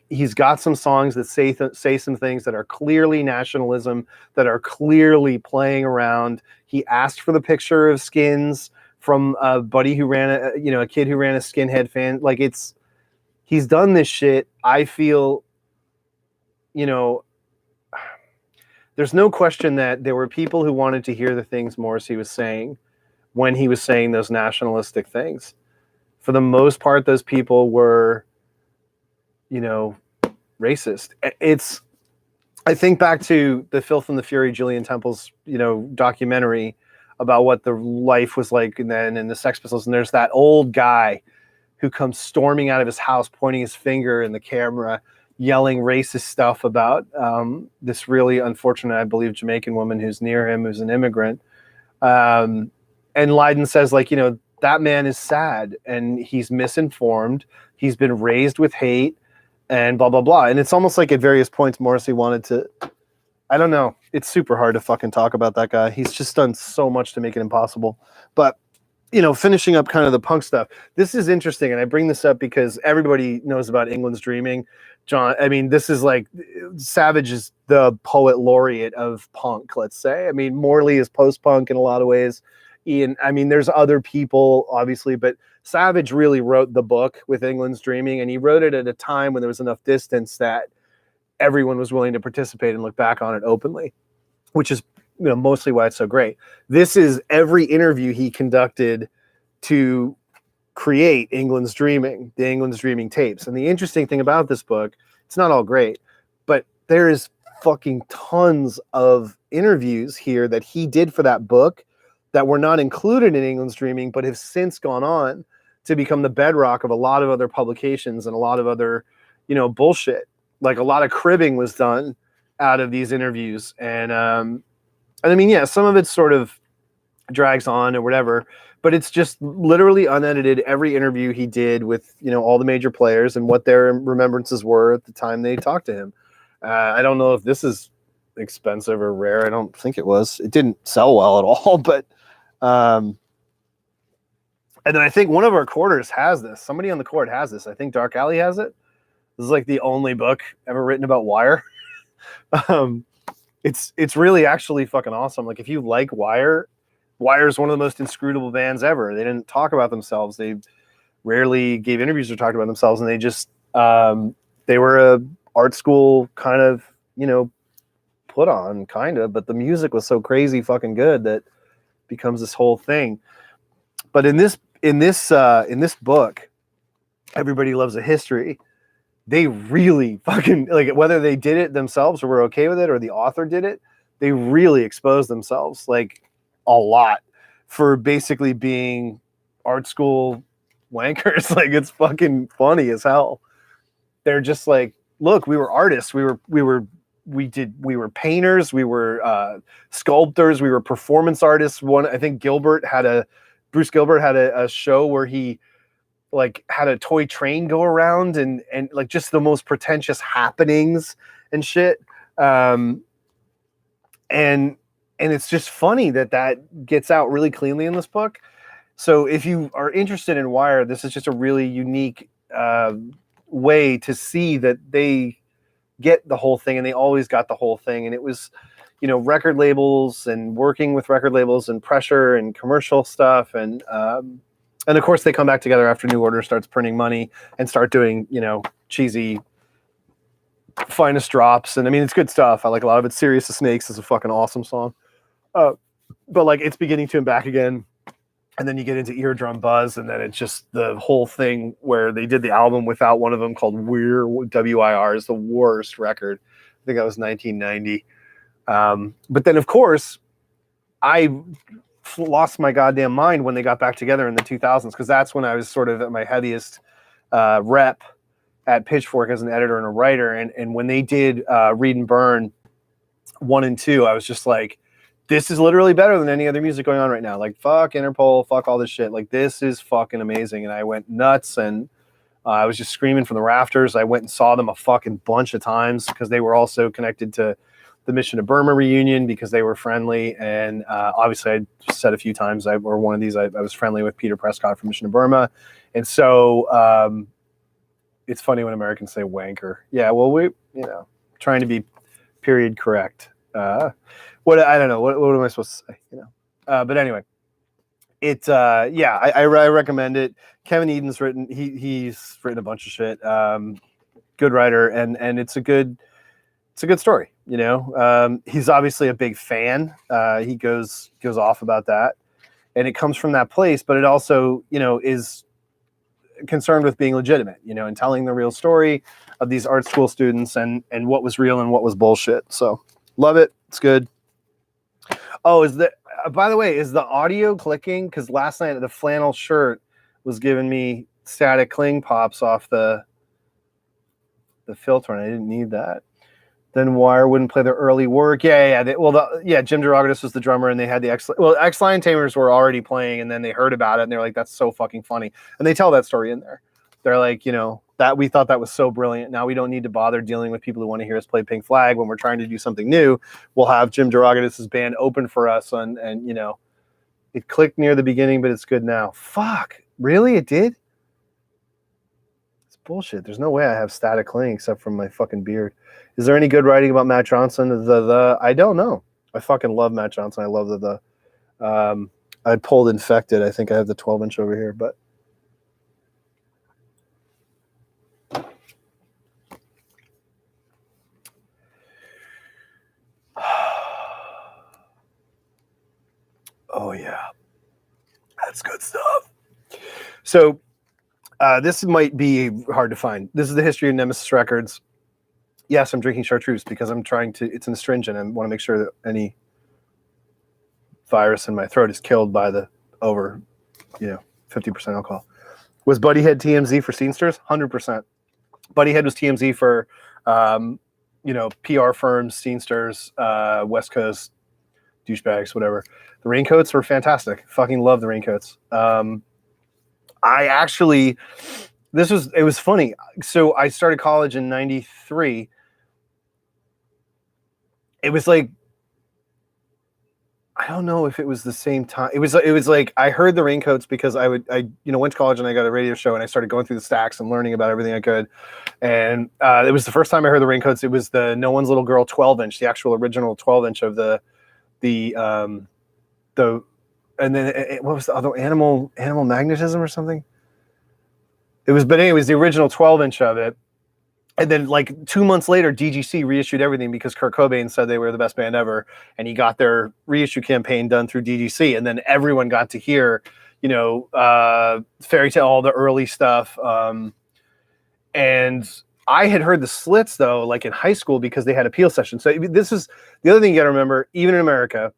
He's got some songs that say some things that are clearly nationalism, that are clearly playing around. He asked for the picture of Skins from a buddy who ran a kid who ran a skinhead fan. Like, he's done this shit. I feel, there's no question that there were people who wanted to hear the things Morrissey was saying when he was saying those nationalistic things. For the most part, those people were, racist. I think back to the Filth and the Fury, Julian Temple's, documentary about what the life was like and the Sex Pistols. And there's that old guy who comes storming out of his house, pointing his finger in the camera, yelling racist stuff about this really unfortunate, I believe, Jamaican woman who's near him, who's an immigrant. And Lydon says, that man is sad and he's misinformed. He's been raised with hate and blah, blah, blah. And it's almost like at various points, Morrissey wanted to, I don't know. It's super hard to fucking talk about that guy. He's just done so much to make it impossible. But, finishing up kind of the punk stuff, this is interesting. And I bring this up because everybody knows about England's Dreaming. John, I mean, this is like, Savage is the poet laureate of punk, let's say. I mean, Morley is post-punk in a lot of ways. Ian, I mean, there's other people, obviously, but Savage really wrote the book with England's Dreaming, and he wrote it at a time when there was enough distance that everyone was willing to participate and look back on it openly, which is mostly why it's so great. This is every interview he conducted to create England's Dreaming, the England's Dreaming tapes. And the interesting thing about this book, it's not all great, but there is fucking tons of interviews here that he did for that book that were not included in England's Dreaming, but have since gone on to become the bedrock of a lot of other publications and a lot of other, bullshit. Like, a lot of cribbing was done out of these interviews. And I mean, yeah, some of it sort of drags on or whatever, but it's just literally unedited every interview he did with, all the major players and what their remembrances were at the time they talked to him. I don't know if this is expensive or rare. I don't think it was. It didn't sell well at all, but and then I think one of our quarters has this. Somebody on the court has this. I think Dark Alley has it. This is like the only book ever written about Wire. It's really actually fucking awesome. Like, if you like Wire, Wire is one of the most inscrutable bands ever. They didn't talk about themselves. They rarely gave interviews or talked about themselves, and they just they were a art school kind of, put on, kind of, but the music was so crazy fucking good that becomes this whole thing. But in this book, Everybody Loves a History, they really fucking, like, whether they did it themselves or were okay with it or the author did it, they really exposed themselves, like, a lot for basically being art school wankers. Like, it's fucking funny as hell. They're just like, look, we were artists. We were painters. We were sculptors. We were performance artists. I think Bruce Gilbert had a show where he, like, had a toy train go around and like just the most pretentious happenings and shit. And And it's just funny that gets out really cleanly in this book. So if you are interested in Wire, this is just a really unique way to see that they get the whole thing, and they always got the whole thing. And it was, record labels and working with record labels and pressure and commercial stuff. And of course they come back together after New Order starts printing money and start doing, cheesy Finest Drops. And I mean, it's good stuff. I like a lot of it. Serious to Snakes is a fucking awesome song. But like It's Beginning to and Back Again. And then you get into Eardrum Buzz, and then it's just the whole thing where they did the album without one of them called Weir, W-I-R, is the worst record. I think that was 1990. But then, of course, I lost my goddamn mind when they got back together in the 2000s, because that's when I was sort of at my heaviest rep at Pitchfork as an editor and a writer. And when they did Read and Burn 1 and 2, I was just like, this is literally better than any other music going on right now. Like, fuck Interpol, fuck all this shit. Like, this is fucking amazing. And I went nuts, and I was just screaming from the rafters. I went and saw them a fucking bunch of times because they were also connected to the Mission to Burma reunion because they were friendly. And obviously, I said a few times, I was friendly with Peter Prescott from Mission to Burma. And so it's funny when Americans say wanker. Yeah, well, we, trying to be period correct. What I don't know. What am I supposed to say? But anyway, I recommend it. Kevin Eden's written. He's written a bunch of shit. Good writer, and it's a good story. He's obviously a big fan. He goes off about that, and it comes from that place. But it also, is concerned with being legitimate. And telling the real story of these art school students and what was real and what was bullshit. So love it. It's good. Oh, by the way, is the audio clicking? Because last night the flannel shirt was giving me static cling pops off the filter, and I didn't need that. Then Wire wouldn't play their early work. Yeah. Jim DeRogatis was the drummer, and they had the X-Lion Tamers were already playing, and then they heard about it, and they're like, that's so fucking funny. And they tell that story in there. They're like, that we thought that was so brilliant. Now we don't need to bother dealing with people who want to hear us play Pink Flag when we're trying to do something new. We'll have Jim DeRogatis' band open for us, and it clicked near the beginning, but it's good now. Fuck, really? It did? It's bullshit. There's no way I have static cling except from my fucking beard. Is there any good writing about Matt Johnson? I don't know. I fucking love Matt Johnson. I love I pulled Infected. I think I have the 12-inch over here, but. Oh, yeah. That's good stuff. So this might be hard to find. This is the history of Nemesis Records. Yes, I'm drinking chartreuse because it's an astringent. I want to make sure that any virus in my throat is killed by the over, 50% alcohol. Was Buddyhead TMZ for Scenesters? 100%. Buddyhead was TMZ for, PR firms, Scenesters, West Coast, douchebags, whatever. The raincoats were fantastic. Fucking love the raincoats. It was funny. So I started college in 93. It was like, I don't know if it was the same time. It was like I heard the raincoats because I went to college and I got a radio show and I started going through the stacks and learning about everything I could. And it was the first time I heard the raincoats. It was the No One's Little Girl 12-inch, the actual original 12-inch of and then what was the other animal magnetism or something? It was the original 12-inch of it. And then like 2 months later, DGC reissued everything because Kurt Cobain said they were the best band ever. And he got their reissue campaign done through DGC. And then everyone got to hear, Fairy Tale, all the early stuff. And I had heard the Slits though, like in high school because they had a Peel session. So this is the other thing you got to remember, even in America,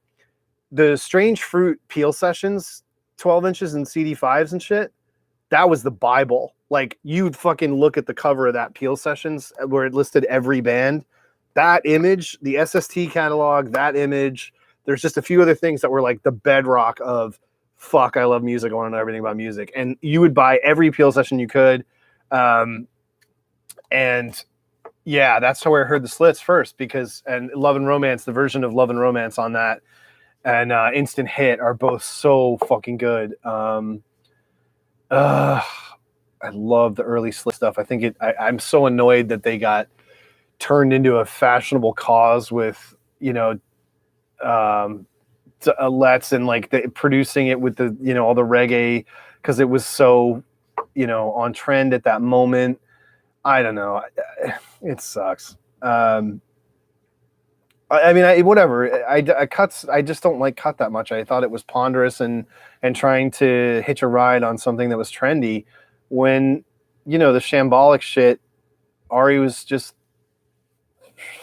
the Strange Fruit Peel sessions, 12 inches and CD5s and shit, that was the Bible. Like you'd fucking look at the cover of that Peel sessions where it listed every band. That image, the SST catalog, that image, there's just a few other things that were like the bedrock of fuck, I love music. I want to know everything about music. And you would buy every Peel session you could. And yeah, that's how I heard the Slits first and Love and Romance, the version of Love and Romance on that and Instant Hit are both so fucking good. I love the early Slits stuff. I think I'm so annoyed that they got turned into a fashionable cause with, Let's and like producing it with the, all the reggae, because it was so, on trend at that moment. I don't know. It sucks. Whatever. Cuts. I just don't like Cut that much. I thought it was ponderous and trying to hitch a ride on something that was trendy, when, the shambolic shit. Ari was just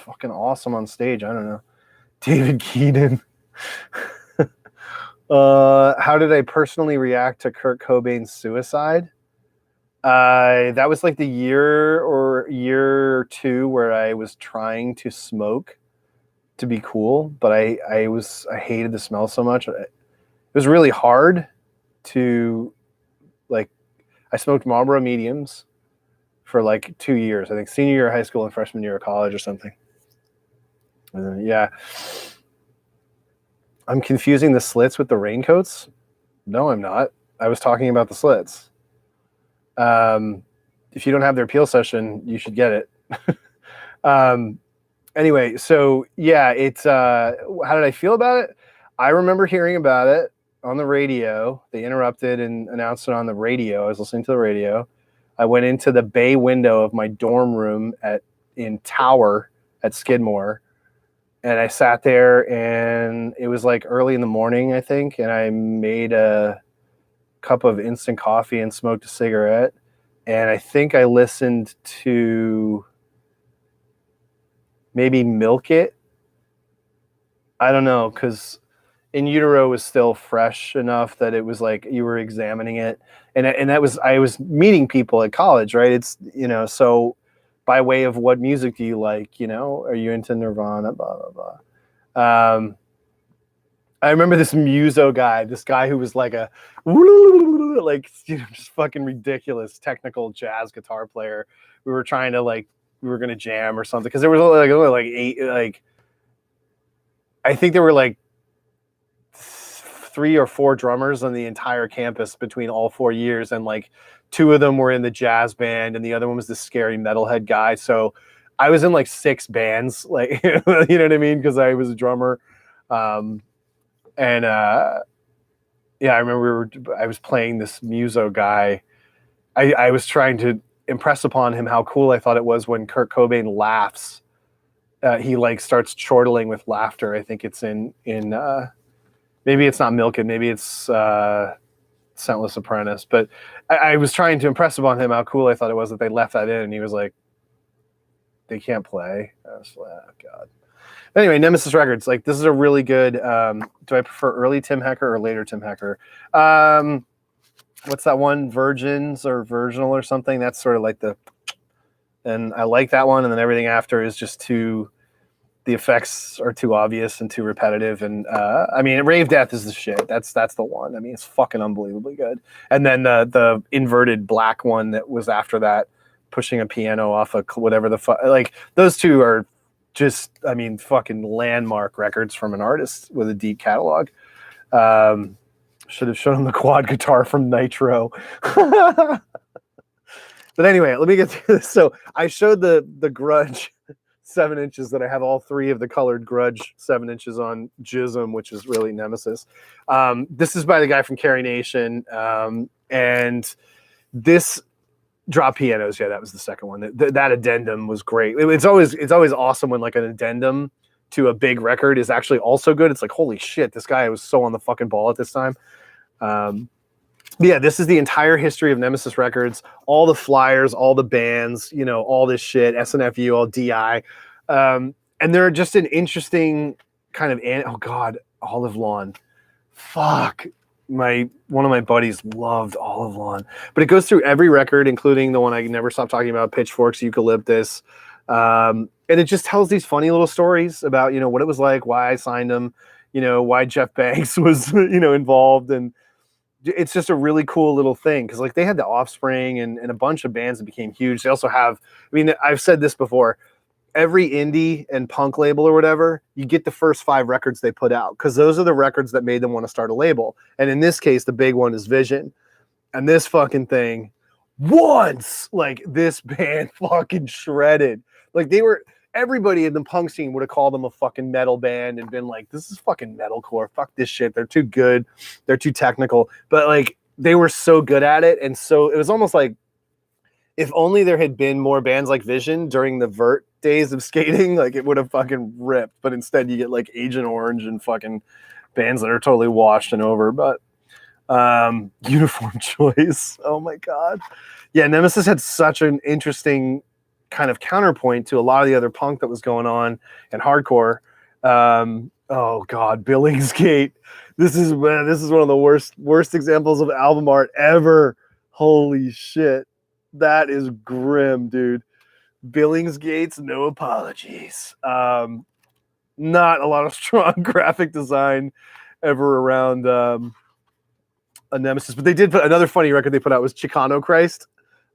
fucking awesome on stage. I don't know. David Keaton. How did I personally react to Kurt Cobain's suicide? That was like the year or two where I was trying to smoke to be cool, but I hated the smell so much. It was really hard to, like, I smoked Marlboro mediums for like 2 years. I think senior year of high school and freshman year of college or something. Yeah. I'm confusing the Slits with the Raincoats. No, I'm not. I was talking about the Slits. If you don't have their Peel session, you should get it. Anyway, so yeah, it's how did I feel about it? I remember hearing about it on the radio. They interrupted and announced it on the radio. I was listening to the radio. I went into the bay window of my dorm room in Tower at Skidmore, and I sat there, and it was like early in the morning, I think, and I made a cup of instant coffee and smoked a cigarette, and I think I listened to maybe Milk It. I don't know, because In Utero was still fresh enough that it was like you were examining it, and that was, I was meeting people at college, right? It's, so by way of what music do you like? Are you into Nirvana? Blah blah blah. I remember this Muso guy, this guy who was like a just fucking ridiculous technical jazz guitar player. We were trying to we were gonna jam or something, because there was only like 8, I think there were like 3 or 4 drummers on the entire campus between all 4 years, and like 2 of them were in the jazz band, and the other one was the scary metalhead guy. So I was in like 6 bands, like you know what I mean, because I was a drummer. Yeah, I remember I was playing this Muso guy. I was trying to impress upon him how cool I thought it was when Kurt Cobain laughs. He like starts chortling with laughter. I think it's in maybe it's not Milk It, maybe it's Scentless Apprentice. But I was trying to impress upon him how cool I thought it was that they left that in, and he was like, they can't play. I was like, oh god. But anyway, Nemesis Records, like, this is a really good. Do I prefer early Tim Hecker or later Tim Hecker? What's that one? Virgins or Virginal or something? That's sort of like and I like that one, and then everything after is just the effects are too obvious and too repetitive. And I mean, Rave Death is the shit. That's the one. I mean, it's fucking unbelievably good. And then the inverted black one that was after that, pushing a piano off of whatever like, those two are just, I mean, fucking landmark records from an artist with a deep catalog. Should have shown him the quad guitar from Nitro. But anyway, let me get to this. So I showed the Grudge 7 inches that I have all 3 of the colored Grudge 7 inches on Jism, which is really Nemesis. This is by the guy from Carrie Nation. And this Drop Pianos, yeah, that was the second one. That addendum was great. It's always awesome when like an addendum to a big record is actually also good. It's like, holy shit, this guy was so on the fucking ball at this time. Yeah, this is the entire history of Nemesis Records, all the flyers, all the bands, all this shit, SNFU, all DI. And they're just an interesting kind of, oh God, Olive Lawn. Fuck. One of my buddies loved Olive Lawn, but it goes through every record, including the one I never stop talking about, Pitchforks, Eucalyptus. And it just tells these funny little stories about, what it was like, why I signed them, why Jeff Banks was, involved. And it's just a really cool little thing, because like they had The Offspring and a bunch of bands that became huge. They also have, I mean, I've said this before, every indie and punk label or whatever, you get the first 5 records they put out because those are the records that made them want to start a label. And in this case, the big one is Vision. And this fucking thing, once, like, this band fucking shredded. Like, everybody in the punk scene would have called them a fucking metal band and been like, this is fucking metalcore. Fuck this shit. They're too good. They're too technical. But, like, they were so good at it. And so it was almost like, if only there had been more bands like Vision during the vert days of skating, like, it would have fucking ripped. But instead you get like Agent Orange and fucking bands that are totally washed and over. But Uniform Choice, oh my god. Yeah, Nemesis had such an interesting kind of counterpoint to a lot of the other punk that was going on and hardcore. Oh god, Billingsgate. This is one of the worst examples of album art ever. Holy shit. That is grim, dude. Billingsgate's No Apologies. Not a lot of strong graphic design ever around a Nemesis, but they did put another funny record they put out was Chicano Christ,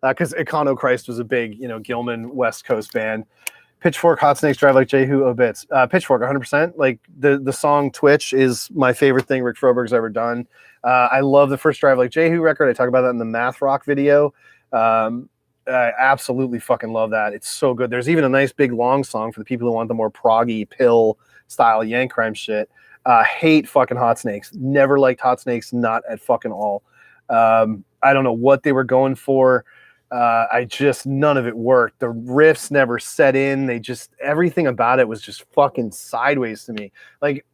because Econo Christ was a big, Gilman West Coast band. Pitchfork, Hot Snakes, Drive Like Jehu, Obits. Pitchfork, 100%. Like the song Twitch is my favorite thing Rick Froberg's ever done. I love the first Drive Like Jehu record. I talk about that in the Math Rock video. I absolutely fucking love that. It's so good. There's even a nice big long song for the people who want the more proggy pill style yank crime shit. Hate fucking Hot Snakes. Never liked Hot Snakes, not at fucking all. I don't know what they were going for. None of it worked. The riffs never set in. Everything about it was just fucking sideways to me. Like,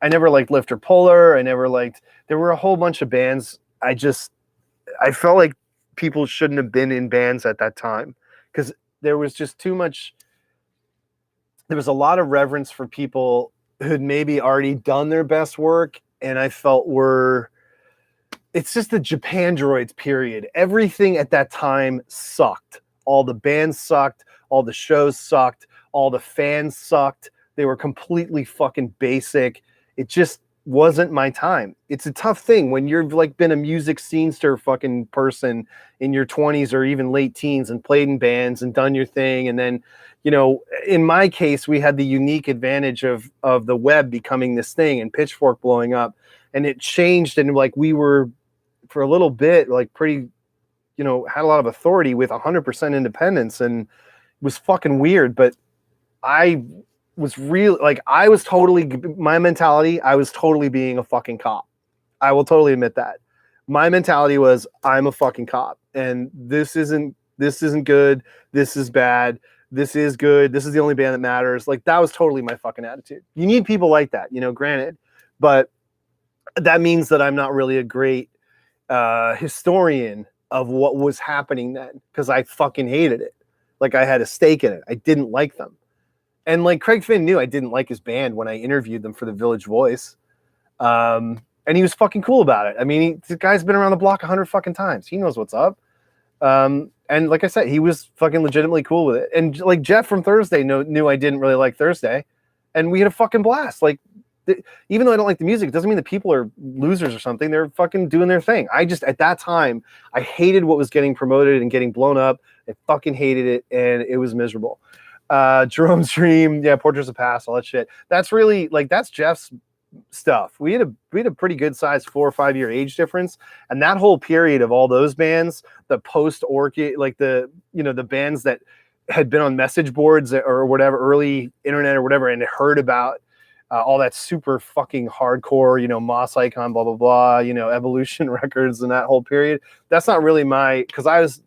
I never liked Lifter Puller. There were a whole bunch of bands. I felt like people shouldn't have been in bands at that time because there was just too much. There was a lot of reverence for people who'd maybe already done their best work, and I felt it's just the Japan Droids period. Everything at that time sucked. All the bands sucked. All the shows sucked. All the fans sucked. They were completely fucking basic. It just wasn't my time. It's a tough thing when you're like been a music scenester fucking person in your 20s or even late teens and played in bands and done your thing. And then, in my case, we had the unique advantage of the web becoming this thing and Pitchfork blowing up, and it changed. And like, we were for a little bit, like pretty, had a lot of authority with 100% independence, and it was fucking weird. But I was really like, my mentality, I was totally being a fucking cop. I will totally admit that. My mentality was, I'm a fucking cop, and this isn't good. This is bad. This is good. This is the only band that matters. Like, that was totally my fucking attitude. You need people like that, granted, but that means that I'm not really a great historian of what was happening then, because I fucking hated it. Like, I had a stake in it. I didn't like them. And like, Craig Finn knew I didn't like his band when I interviewed them for the Village Voice. And he was fucking cool about it. I mean, the guy's been around the block 100 fucking times. He knows what's up. And like I said, he was fucking legitimately cool with it. And like, Jeff from Thursday knew I didn't really like Thursday, and we had a fucking blast. Like, even though I don't like the music, it doesn't mean that people are losers or something. They're fucking doing their thing. At that time, I hated what was getting promoted and getting blown up. I fucking hated it, and it was miserable. Jerome's Dream, yeah, Portraits of Past, all that shit. That's really, like, that's Jeff's stuff. We had a pretty good size 4 or 5 year age difference, and that whole period of all those bands, the post Orchid, like the bands that had been on message boards or whatever, early internet or whatever, and heard about all that super fucking hardcore, Moss Icon, blah blah blah, Evolution Records, and that whole period. That's not really because I was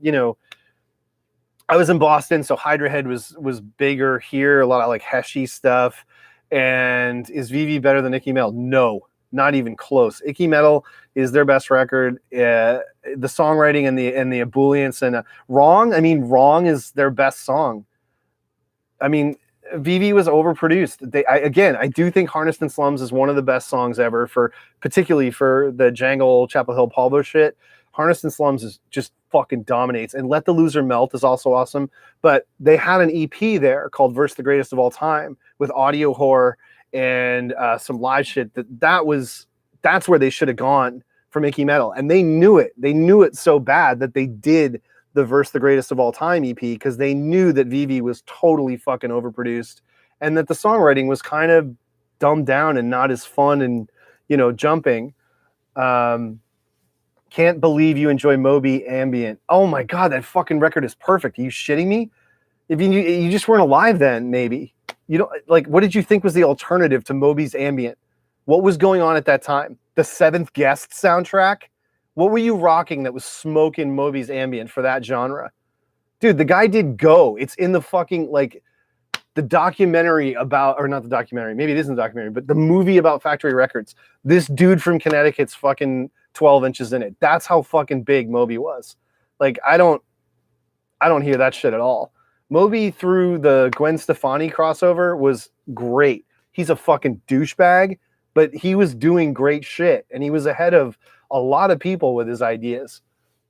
in Boston, so Hydra Head was bigger here, a lot of like Heshy stuff. And is VV better than Icky Metal? No, not even close. Icky Metal is their best record. The songwriting and the ebullience and Wrong. I mean, Wrong is their best song. I mean, VV was overproduced. I do think Harnessed in Slums is one of the best songs ever, particularly for the Jangle Chapel Hill Paul shit. Harnessed in Slums is just fucking dominates, and Let the Loser Melt is also awesome. But they had an EP there called Verse the Greatest of All Time with audio horror and some live shit. That's where they should have gone for Icky Metal, and they knew it. They knew it so bad that they did the Verse the Greatest of All Time EP because they knew that Vivi was totally fucking overproduced and that the songwriting was kind of dumbed down and not as fun and, you know, jumping. Can't believe you enjoy Moby Ambient. Oh my God, that fucking record is perfect. Are you shitting me? If you just weren't alive then, maybe. You don't like, what did you think was the alternative to Moby's Ambient? What was going on at that time? The Seventh Guest soundtrack? What were you rocking that was smoking Moby's Ambient for that genre? Dude, the guy did Go. It's in the fucking, like, the documentary about, or not the documentary, maybe it isn't a documentary, but the movie about Factory Records. This dude from Connecticut's fucking 12 inches in it. That's how fucking big Moby was. Like, I don't hear that shit at all. Moby through the Gwen Stefani crossover was great. He's a fucking douchebag, but he was doing great shit, and he was ahead of a lot of people with his ideas.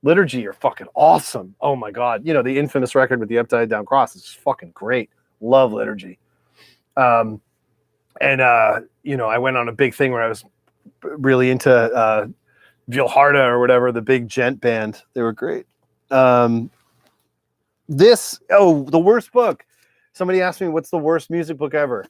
Liturgy are fucking awesome. Oh my God. You know, the infamous record with the upside down cross is fucking great. Love Liturgy. You know, I went on a big thing where I was really into Vilharda or whatever, the big gent band. They were great. The worst book. Somebody asked me, what's the worst music book ever?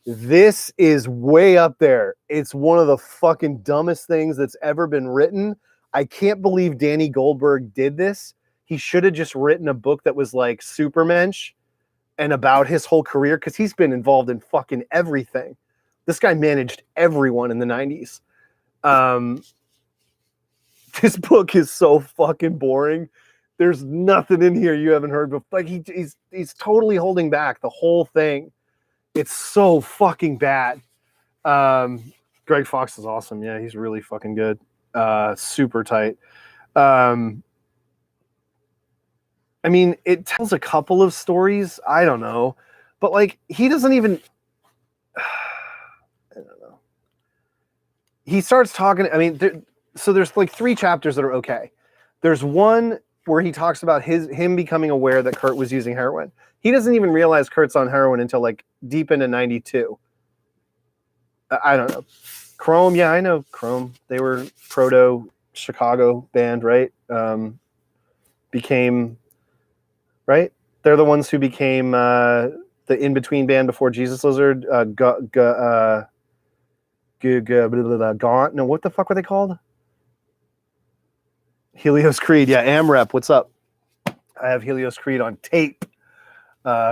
This is way up there. It's one of the fucking dumbest things that's ever been written. I can't believe Danny Goldberg did this. He should have just written a book that was like Supermensch and about his whole career, because he's been involved in fucking everything. This guy managed everyone in the 90s. This book is so fucking boring. There's nothing in here you haven't heard before. Like he's totally holding back the whole thing. It's so fucking bad. Greg Fox is awesome. Yeah, he's really fucking good. Super tight. I mean, it tells a couple of stories. I don't know. But, like, he doesn't even... I don't know. He starts talking... I mean, there's, like, 3 chapters that are okay. There's one where he talks about him becoming aware that Kurt was using heroin. He doesn't even realize Kurt's on heroin until, like, deep into 92. I don't know. Chrome, yeah, I know Chrome. They were proto-Chicago band, right? Became... Right? They're the ones who became the in-between band before Jesus Lizard. Gaunt. No, what the fuck were they called? Helios Creed. Yeah, AmRep. What's up? I have Helios Creed on tape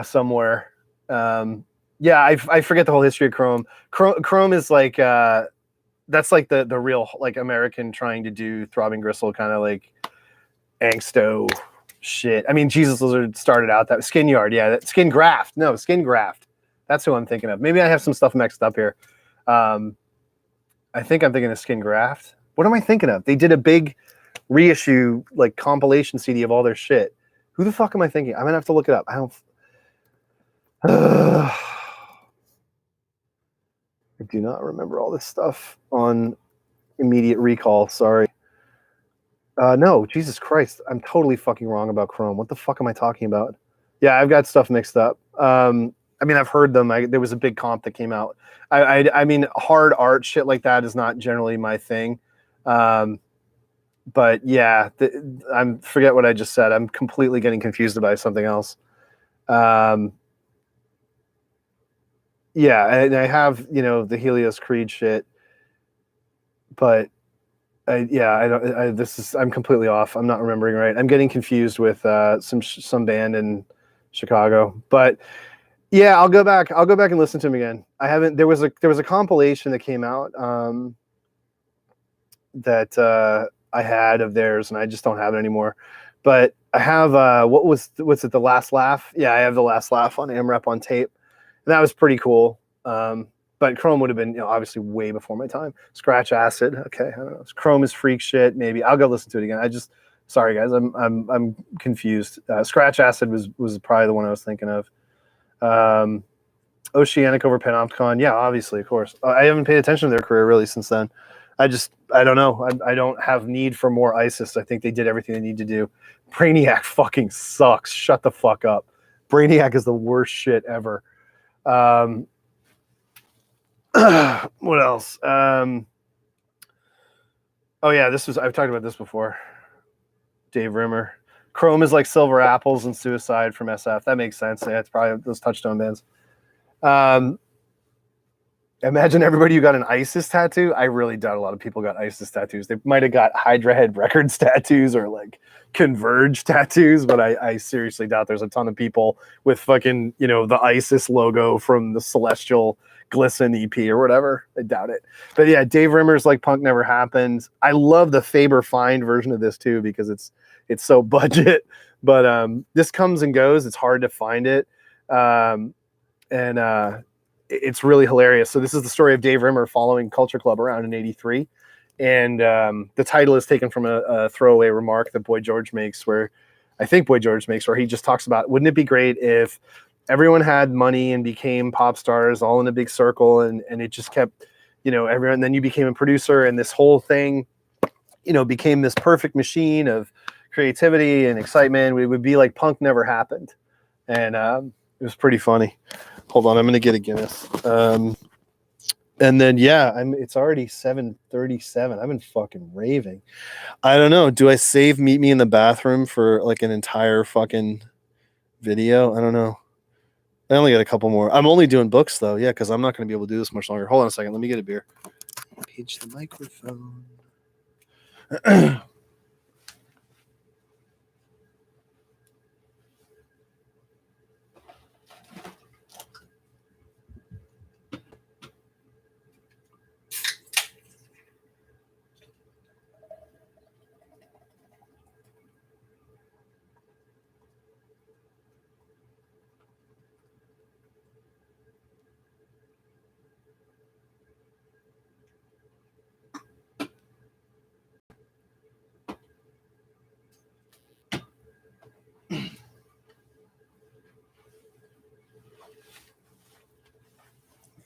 somewhere. Yeah, I forget the whole history of Chrome. Chrome is like that's like the real like American trying to do Throbbing Gristle kind of like angsto shit. I mean, Jesus Lizard started out that Skin Yard, yeah. Skin Graft. No, Skin Graft. That's who I'm thinking of. Maybe I have some stuff mixed up here. I think I'm thinking of Skin Graft. What am I thinking of? They did a big reissue, like compilation CD of all their shit. Who the fuck am I thinking? I'm gonna have to look it up. I don't. I do not remember all this stuff on immediate recall. Sorry. No, Jesus Christ. I'm totally fucking wrong about Chrome. What the fuck am I talking about? Yeah, I've got stuff mixed up. I mean, I've heard them. There was a big comp that came out. I mean, hard art shit like that is not generally my thing. But yeah, I forget what I just said. I'm completely getting confused about something else. Yeah, and I have, you know, the Helios Creed shit, but I'm completely off. I'm not remembering right. I'm getting confused with some band in Chicago, but yeah, I'll go back and listen to them again. I haven't. There was a compilation that came out that I had of theirs, and I just don't have it anymore. But I have what's it? The Last Laugh. Yeah, I have The Last Laugh on AmRep on tape. And that was pretty cool. But Chrome would have been, you know, obviously way before my time. Scratch Acid. Okay, I don't know. Chrome is freak shit. Maybe I'll go listen to it again. Sorry guys, I'm confused. Scratch Acid was probably the one I was thinking of. Oceanic over Panopticon. Yeah, obviously, of course. I haven't paid attention to their career really since then. I don't know. I don't have need for more ISIS. I think they did everything they need to do. Brainiac fucking sucks. Shut the fuck up. Brainiac is the worst shit ever. What else? Oh yeah, I've talked about this before. Dave Rimmer. Chrome is like Silver Apples and Suicide from SF. That makes sense. Yeah, it's probably those Touchstone bands. Imagine everybody who got an ISIS tattoo. I really doubt a lot of people got ISIS tattoos. They might have got Hydra Head Records tattoos or like Converge tattoos, but I seriously doubt there's a ton of people with fucking, you know, the ISIS logo from the Celestial Glisten EP or whatever. I doubt it. But yeah, Dave Rimmer's like Punk Never Happened. I love the Faber Find version of this too because it's so budget. But this comes and goes. It's hard to find it. It's really hilarious. So this is the story of Dave Rimmer following Culture Club around in '83. And the title is taken from a throwaway remark that Boy George makes where he just talks about, wouldn't it be great if everyone had money and became pop stars all in a big circle and it just kept, you know, everyone, then you became a producer and this whole thing, you know, became this perfect machine of creativity and excitement. We would be like Punk Never Happened. And it was pretty funny. Hold on, I'm going to get a Guinness. And then, yeah, it's already 7:37. I've been fucking raving. I don't know. Do I save Meet Me in the Bathroom for like an entire fucking video? I don't know. I only got a couple more. I'm only doing books, though. Yeah, because I'm not going to be able to do this much longer. Hold on a second. Let me get a beer. Page the microphone.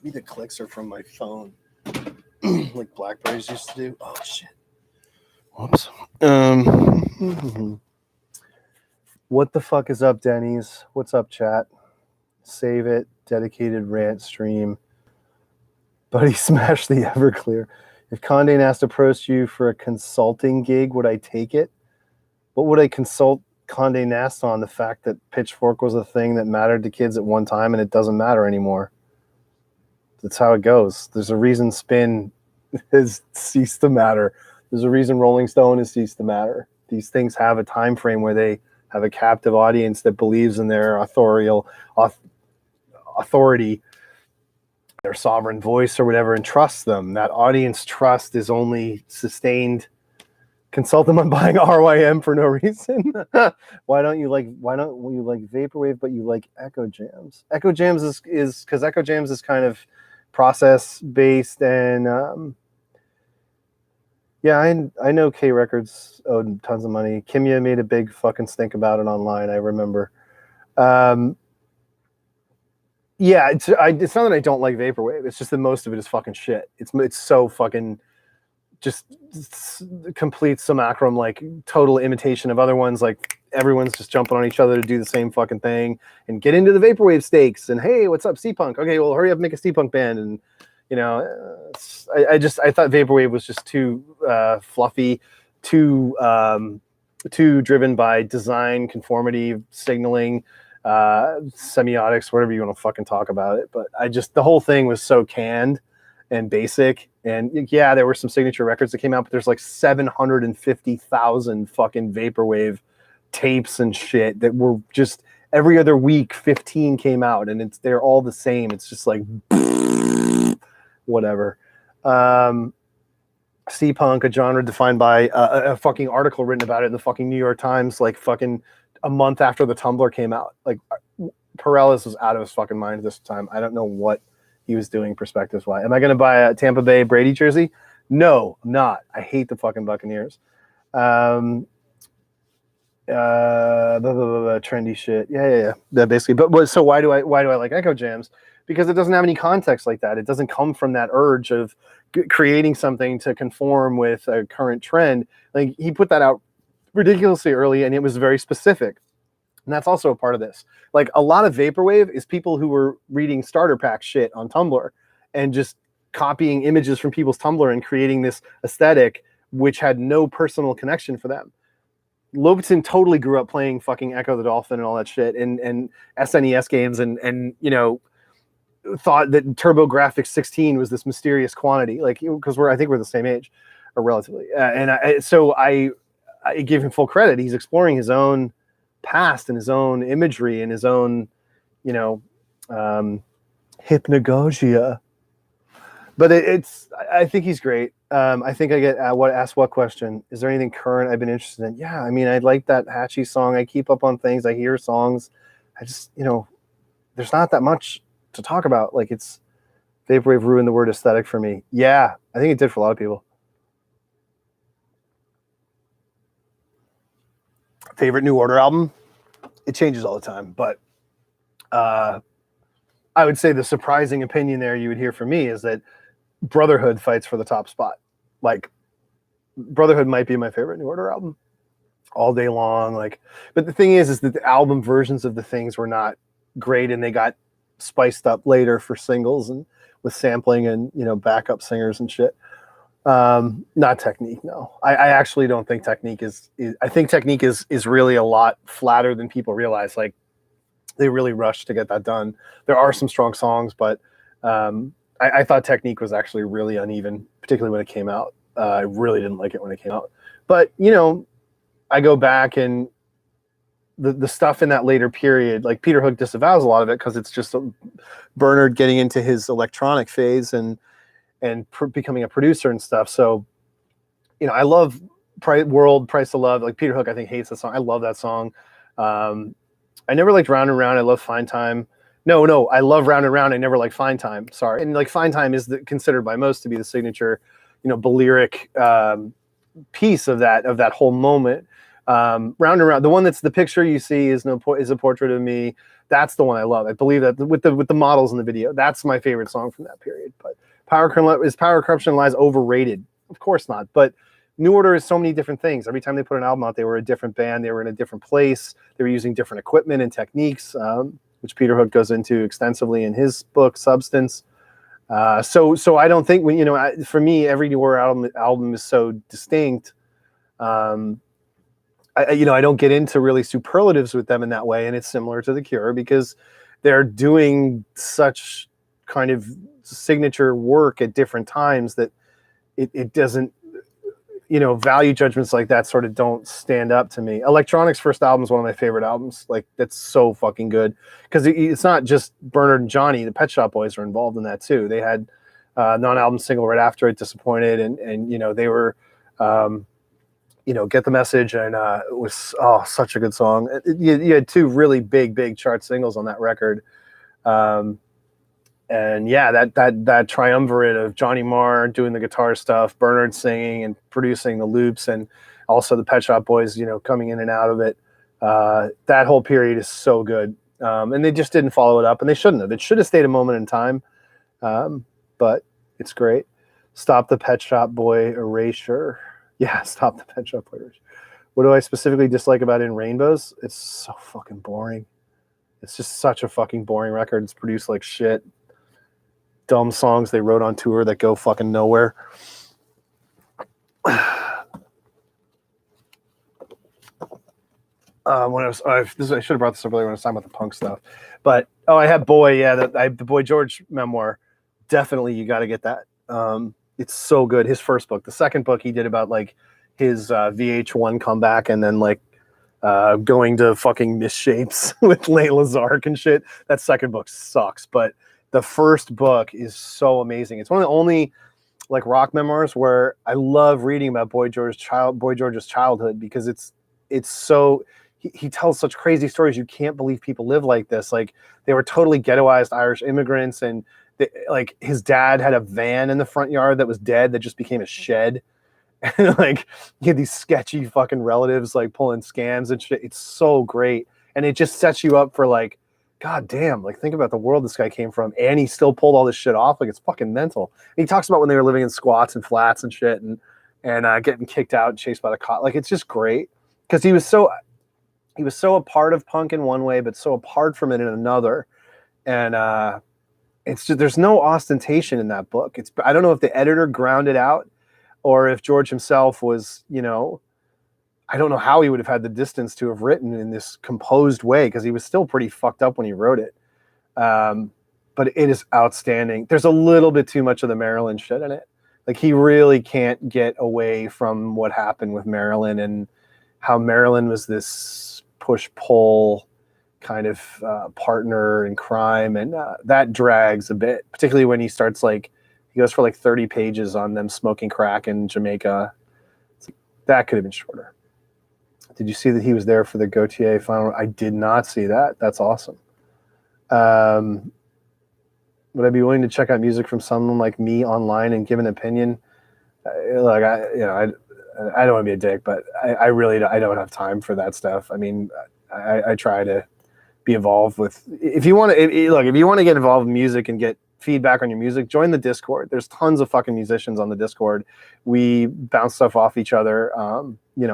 Maybe the clicks are from my phone, like Blackberries used to do. Oh shit! Whoops. What the fuck is up, Denny's? What's up, chat? Save it. Dedicated rant stream. Buddy, smash the Everclear. If Condé Nast approached you for a consulting gig, would I take it? What would I consult Condé Nast on? The fact that Pitchfork was a thing that mattered to kids at one time and it doesn't matter anymore. That's how it goes. There's a reason Spin has ceased to matter. There's a reason Rolling Stone has ceased to matter. These things have a time frame where they have a captive audience that believes in their authority, their sovereign voice or whatever, and trusts them. That audience trust is only sustained. Consult them on buying RYM for no reason. Why don't you like Vaporwave, but you like Echo Jams? Echo Jams is because Echo Jams is kind of process based and yeah, I know K Records owed tons of money. Kimya made a big fucking stink about it online. I remember. Yeah, it's not that I don't like Vaporwave. It's just that most of it is fucking shit. It's so fucking just complete simulacrum, like total imitation of other ones. Like everyone's just jumping on each other to do the same fucking thing and get into the Vaporwave stakes. And hey, what's up, Steampunk? Okay, well, hurry up, make a Steampunk band. And you know, I thought Vaporwave was just too fluffy, too driven by design, conformity, signaling, semiotics, whatever you want to fucking talk about it. But the whole thing was so canned and basic. And yeah, there were some signature records that came out, but there's like 750,000 fucking Vaporwave tapes and shit that were just every other week 15 came out and they're all the same. It's just like whatever. Steampunk, a genre defined by a fucking article written about it in the fucking New York Times, like fucking a month after the Tumblr came out. Like Perellis was out of his fucking mind this time. I don't know what he was doing perspectives wise. Am I going to buy a Tampa Bay Brady jersey? No, I'm not. I hate the fucking Buccaneers. The trendy shit. Yeah. That basically. But so why do I like Echo Jams? Because it doesn't have any context like that. It doesn't come from that urge of creating something to conform with a current trend. Like he put that out ridiculously early, and it was very specific. And that's also a part of this. Like a lot of Vaporwave is people who were reading starter pack shit on Tumblr and just copying images from people's Tumblr and creating this aesthetic which had no personal connection for them. Louboutin totally grew up playing fucking Echo the Dolphin and all that shit, and SNES games, and you know, thought that TurboGrafx 16 was this mysterious quantity, like, because I think we're the same age, or relatively, so I give him full credit. He's exploring his own past and his own imagery and his own, you know, hypnagogia. But I think he's great. I think I get asked what question. Is there anything current I've been interested in? Yeah, I mean, I like that Hatchie song. I keep up on things. I hear songs. I just, you know, there's not that much to talk about. Like, it's Vaporwave ruined the word aesthetic for me. Yeah, I think it did for a lot of people. Favorite New Order album? It changes all the time, but I would say the surprising opinion there you would hear from me is that Brotherhood fights for the top spot. Like, Brotherhood might be my favorite New Order album all day long. Like, but the thing is that the album versions of the things were not great, and they got spiced up later for singles and with sampling and, you know, backup singers and shit. Not Technique. No, I actually don't think Technique is I think Technique is really a lot flatter than people realize. Like, they really rushed to get that done. There are some strong songs, but I thought Technique was actually really uneven, particularly when it came out. I really didn't like it when it came out. But, you know, I go back and the stuff in that later period, like Peter Hook disavows a lot of it because it's just Bernard getting into his electronic phase and becoming a producer and stuff. So, you know, I love World, Price of Love. Like, Peter Hook, I think, hates that song. I love that song. I never liked Round and Round. I love Fine Time. No, I love Round and Round. I never liked Fine Time. Sorry. And like, Fine Time is considered by most to be the signature, you know, Balearic piece of that whole moment. Round and Round, the one that's the picture you see is a portrait of me. That's the one I love. I believe that with the models in the video, that's my favorite song from that period. But Power Corruption Lies overrated? Of course not. But New Order is so many different things. Every time they put an album out, they were a different band. They were in a different place. They were using different equipment and techniques, which Peter Hook goes into extensively in his book Substance. So I don't think for me, every New Order album is so distinct. I don't get into really superlatives with them in that way, and it's similar to The Cure because they're doing such kind of signature work at different times that it doesn't, value judgments like that sort of don't stand up to me. Electronic's first album is one of my favorite albums. Like, that's so fucking good because it's not just Bernard and Johnny. The Pet Shop Boys are involved in that too. They had non-album single right after it, Disappointed, and they were Get the Message, and it was such a good song. You had two really big chart singles on that record. And yeah, that triumvirate of Johnny Marr doing the guitar stuff, Bernard singing and producing the loops, and also the Pet Shop Boys, coming in and out of it. That whole period is so good. And they just didn't follow it up, and they shouldn't have. It should have stayed a moment in time. But it's great. Stop the Pet Shop Boy erasure. Yeah, Stop the Pet Shop Boy erasure. What do I specifically dislike about In Rainbows? It's so fucking boring. It's just such a fucking boring record. It's produced like shit. Dumb songs they wrote on tour that go fucking nowhere. I should have brought this up earlier when I was talking about the punk stuff. But I have Boy, the Boy George memoir. Definitely, you got to get that. It's so good. His first book, the second book he did about like his VH1 comeback, and then like going to fucking Misshapes with Layla Zark and shit. That second book sucks, but the first book is so amazing. It's one of the only like rock memoirs where I love reading about Boy George's childhood because it's so he tells such crazy stories. You can't believe people live like this. Like, they were totally ghettoized Irish immigrants, and like his dad had a van in the front yard that was dead that just became a shed. And like, he had these sketchy fucking relatives like pulling scams and shit. It's so great, and it just sets you up for like, God damn, like, think about the world this guy came from, and he still pulled all this shit off. Like, it's fucking mental. And he talks about when they were living in squats and flats and shit, and getting kicked out and chased by the cop. Like, it's just great because he was so a part of punk in one way, but so apart from it in another. And it's just, there's no ostentation in that book. I don't know if the editor ground it out or if George himself was, I don't know how he would have had the distance to have written in this composed way, because he was still pretty fucked up when he wrote it. But it is outstanding. There's a little bit too much of the Marilyn shit in it. Like, he really can't get away from what happened with Marilyn, and how Marilyn was this push-pull kind of partner in crime, and that drags a bit, particularly when he starts, like, he goes for like 30 pages on them smoking crack in Jamaica. Like, that could have been shorter. Did you see that he was there for the Gautier final? I did not see that. That's awesome. Would I be willing to check out music from someone like me online and give an opinion? Like, I don't want to be a dick, but I really don't have time for that stuff. I mean, I try to be involved with. If you want to get involved in music and get feedback on your music, join the Discord. There's tons of fucking musicians on the Discord. We bounce stuff off each other. Get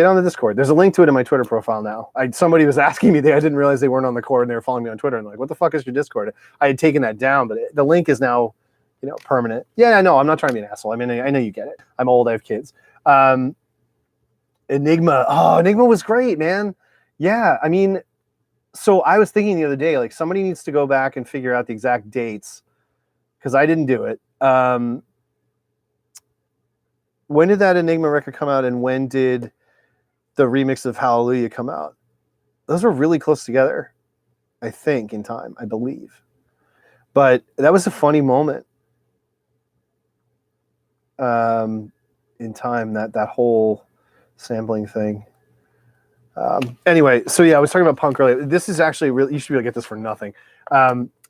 on the Discord. There's a link to it in my Twitter profile now. Somebody was asking me, I didn't realize they weren't on the cord, and they were following me on Twitter, and like, what the fuck is your Discord? I had taken that down, but the link is now, permanent. Yeah, I know. I'm not trying to be an asshole. I mean, I know you get it. I'm old. I have kids. Enigma. Oh, Enigma was great, man. Yeah, I mean, so I was thinking the other day, like, somebody needs to go back and figure out the exact dates, because I didn't do it. When did that Enigma record come out, and when did the remix of Hallelujah come out? Those were really close together, I think, in time, I believe. But that was a funny moment in time, that whole sampling thing. Anyway, so yeah, I was talking about punk earlier. This is actually really, you should be able to get this for nothing.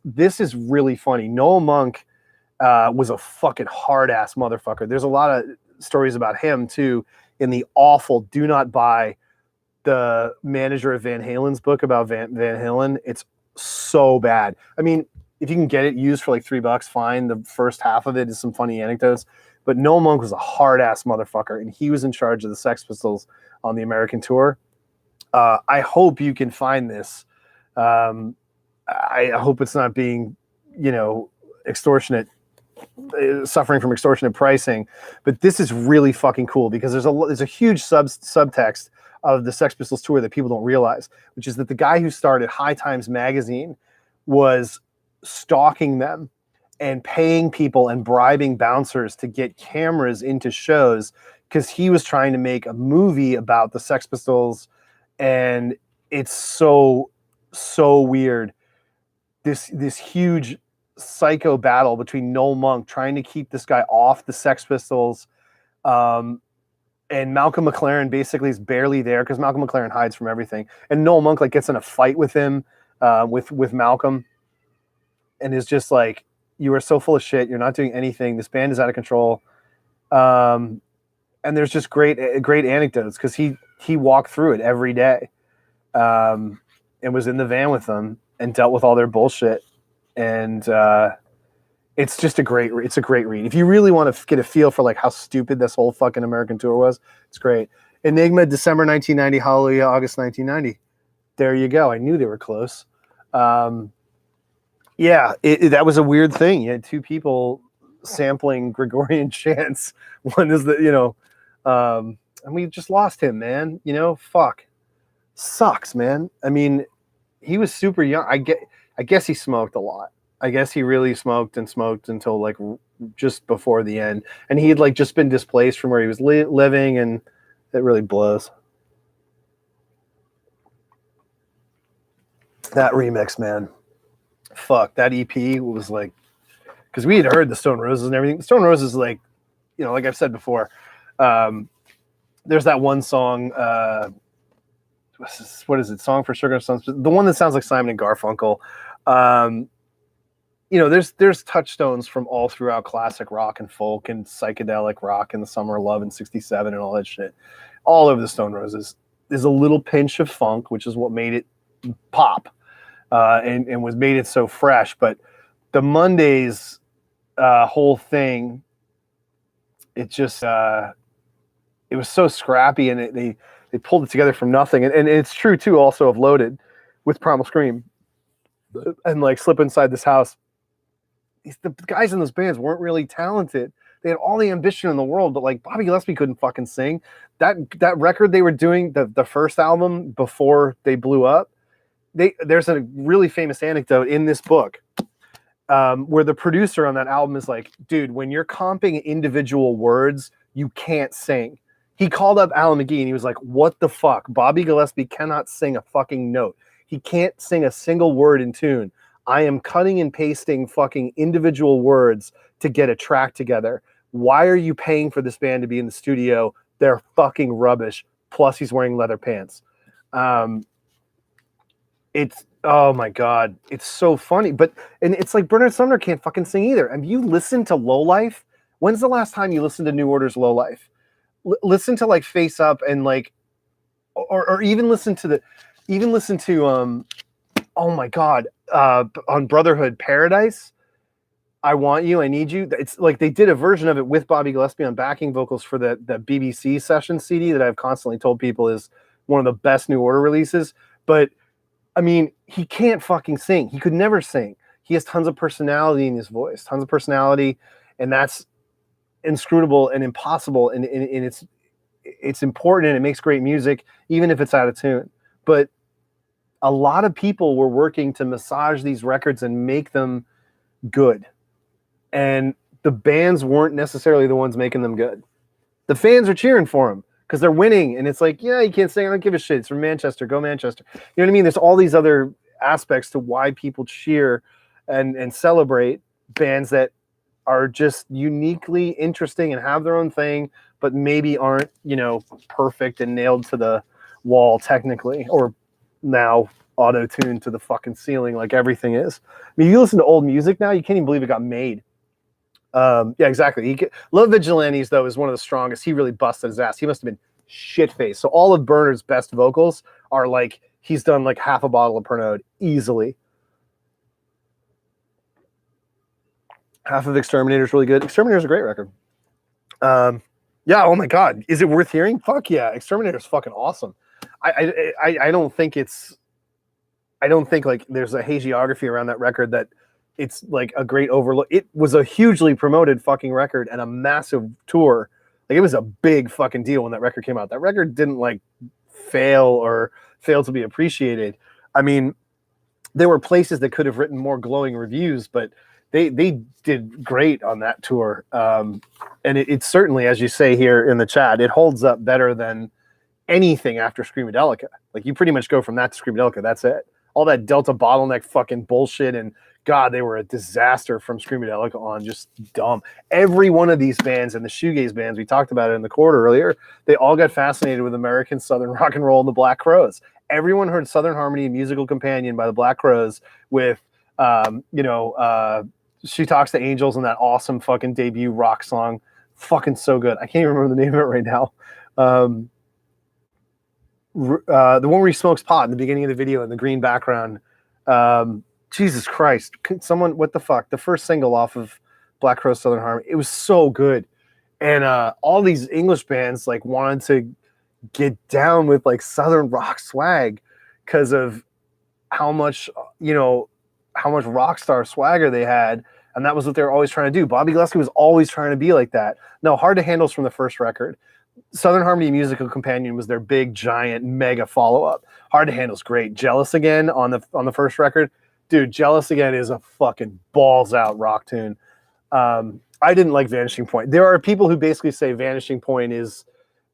This is really funny. Noel Monk was a fucking hard-ass motherfucker. There's a lot of stories about him too in the awful Do Not Buy, the manager of Van Halen's book about Van Halen. It's so bad. I mean, if you can get it used for like $3, fine. The first half of it is some funny anecdotes, but Noel Monk was a hard-ass motherfucker, and he was in charge of the Sex Pistols on the American tour. I hope you can find this. I hope it's not being, extortionate, suffering from extortionate pricing, but this is really fucking cool, because there's a huge subtext of the Sex Pistols tour that people don't realize, which is that the guy who started High Times magazine was stalking them and paying people and bribing bouncers to get cameras into shows, because he was trying to make a movie about the Sex Pistols. And it's so weird. This huge psycho battle between Noel Monk trying to keep this guy off the Sex Pistols, and Malcolm McLaren basically is barely there, because Malcolm McLaren hides from everything, and Noel Monk like gets in a fight with him, with Malcolm, and is just like, you are so full of shit, you're not doing anything, this band is out of control. And there's just great anecdotes, because he walked through it every day, and was in the van with them and dealt with all their bullshit. And it's just a great read. If you really want to get a feel for like how stupid this whole fucking American tour was, it's great. Enigma, December 1990, Hallelujah, August 1990. There you go. I knew they were close. Yeah, that was a weird thing. You had two people sampling Gregorian chants. One is and we just lost him, man. Fuck. Sucks, man. I mean, he was super young. I guess he smoked a lot. I guess he really smoked until like just before the end. And he had like just been displaced from where he was living, and it really blows. That remix, man. Fuck, that EP was like, because we had heard the Stone Roses and everything. Stone Roses, like, like I've said before, there's that one song, what is it? Song for Sugar and Sons, the one that sounds like Simon and Garfunkel. There's touchstones from all throughout classic rock and folk and psychedelic rock and the Summer of Love in '67 and all that shit. All over the Stone Roses. There's a little pinch of funk, which is what made it pop, and was made it so fresh. But the Mondays whole thing, it just it was so scrappy, and they pulled it together from nothing. And it's true too, also of Loaded with Primal Scream and like Slip Inside This House. The guys in those bands weren't really talented. They had all the ambition in the world, but like Bobby Gillespie couldn't fucking sing. That record they were doing, the first album before they blew up, there's a really famous anecdote in this book where the producer on that album is like, dude, when you're comping individual words, you can't sing. He called up Alan McGee and he was like, what the fuck? Bobby Gillespie cannot sing a fucking note. He can't sing a single word in tune. I am cutting and pasting fucking individual words to get a track together. Why are you paying for this band to be in the studio? They're fucking rubbish. Plus he's wearing leather pants. It's, oh my God, it's so funny. And it's like Bernard Sumner can't fucking sing either. Have you listened to Lowlife? When's the last time you listened to New Order's Lowlife? Listen to like Face Up and like, or even listen to oh my God, on Brotherhood Paradise. I Want You, I Need You. It's like they did a version of it with Bobby Gillespie on backing vocals for the BBC session CD that I've constantly told people is one of the best New Order releases. But I mean, he can't fucking sing. He could never sing. He has tons of personality in his voice, tons of personality, and that's inscrutable and impossible. And it's important and it makes great music, even if it's out of tune. But a lot of people were working to massage these records and make them good. And the bands weren't necessarily the ones making them good. The fans are cheering for them because they're winning. And it's like, yeah, you can't sing. I don't give a shit. It's from Manchester. Go Manchester. You know what I mean? There's all these other aspects to why people cheer and celebrate bands that are just uniquely interesting and have their own thing, but maybe aren't, you know, perfect and nailed to the wall technically, or now auto-tuned to the fucking ceiling like everything is. I mean, you listen to old music now, you can't even believe it got made. Yeah, exactly. Love Vigilantes, though, is one of the strongest. He really busted his ass. He must have been shit-faced. So all of Bernard's best vocals are like, he's done like half a bottle of Pernod easily. Half of Exterminator is really good. Exterminator is a great record. Yeah, oh my God. Is it worth hearing? Fuck yeah. Exterminator is fucking awesome. I don't think like there's a hagiography around that record that it's like a great overlook. It was a hugely promoted fucking record and a massive tour. Like it was a big fucking deal when that record came out. That record didn't like fail to be appreciated. I mean, there were places that could have written more glowing reviews, but they did great on that tour. And it certainly, as you say here in the chat, it holds up better than anything after Screamadelica. Like you pretty much go from that to Screamadelica. That's it. All that Delta bottleneck fucking bullshit, and God, they were a disaster from Screamadelica on, just dumb. Every one of these bands and the shoegaze bands, we talked about it in the quarter earlier, they all got fascinated with American Southern rock and roll and the Black Crowes. Everyone heard Southern Harmony and Musical Companion by the Black Crowes with, She Talks to Angels and that awesome fucking debut rock song. Fucking so good. I can't even remember the name of it right now. The one where he smokes pot in the beginning of the video in the green background. Jesus Christ. Someone, what the fuck? The first single off of Black Crowes Southern Harmony. It was so good. And all these English bands like wanted to get down with like Southern rock swag because of how much rock star swagger they had. And that was what they were always trying to do. Bobby Gillespie was always trying to be like that. No, Hard to Handle's from the first record. Southern Harmony Musical Companion was their big, giant, mega follow-up. Hard to Handle's great. Jealous Again on the first record. Dude, Jealous Again is a fucking balls-out rock tune. I didn't like Vanishing Point. There are people who basically say Vanishing Point is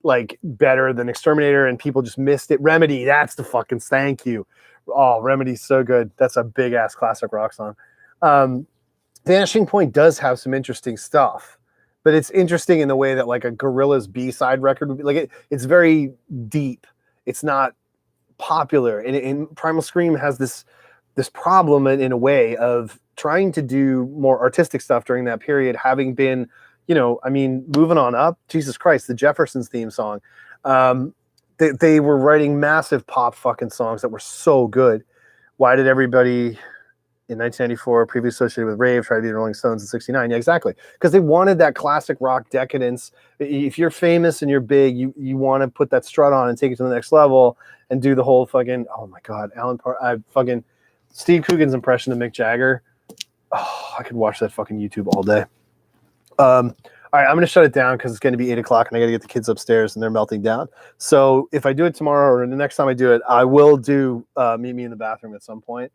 like better than Exterminator, and people just missed it. Remedy, that's the fucking thank you. Oh, Remedy's so good. That's a big-ass classic rock song. Vanishing Point does have some interesting stuff, but it's interesting in the way that like a Gorillaz B-side record would be. Like it's very deep. It's not popular. And Primal Scream has this problem in a way of trying to do more artistic stuff during that period, having been, moving on up. Jesus Christ, the Jeffersons theme song. They were writing massive pop fucking songs that were so good. Why did everybody in 1994, previously associated with rave, tried to be the Rolling Stones in 69? Yeah, exactly. Because they wanted that classic rock decadence. If you're famous and you're big, you want to put that strut on and take it to the next level and do the whole fucking, oh my God, Steve Coogan's impression of Mick Jagger. Oh, I could watch that fucking YouTube all day. All right, I'm going to shut it down because it's going to be 8 o'clock and I got to get the kids upstairs and they're melting down. So if I do it tomorrow or the next time I do it, I will do Meet Me in the Bathroom at some point.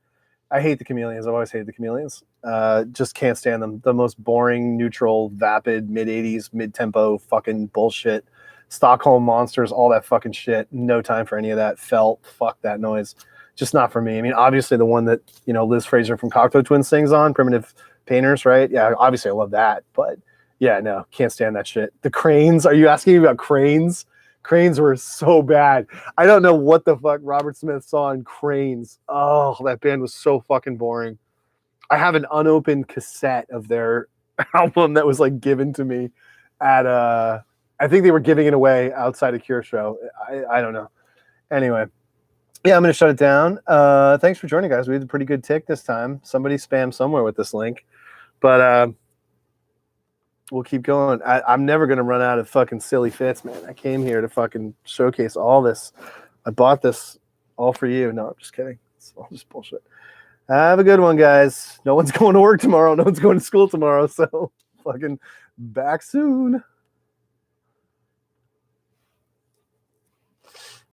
I hate the Chameleons. I've always hated the Chameleons. Just can't stand them. The most boring, neutral, vapid, mid-80s, mid-tempo fucking bullshit. Stockholm Monsters, all that fucking shit. No time for any of that. Felt, fuck that noise. Just not for me. I mean, obviously the one that, Liz Fraser from Cocteau Twins sings on, Primitive Painters, right? Yeah, obviously I love that, but yeah, no, can't stand that shit. The Cranes, are you asking me about Cranes? Cranes were so bad. I don't know what the fuck Robert Smith saw in Cranes. Oh, that band was so fucking boring. I have an unopened cassette of their album that was like given to me at I think they were giving it away outside a Cure show. I don't know. Anyway, yeah, I'm going to shut it down. Thanks for joining, guys. We had a pretty good tick this time. Somebody spammed somewhere with this link. But we'll keep going. I'm never going to run out of fucking silly fits, man. I came here to fucking showcase all this. I bought this all for you. No, I'm just kidding. It's all just bullshit. Have a good one, guys. No one's going to work tomorrow. No one's going to school tomorrow. So fucking back soon.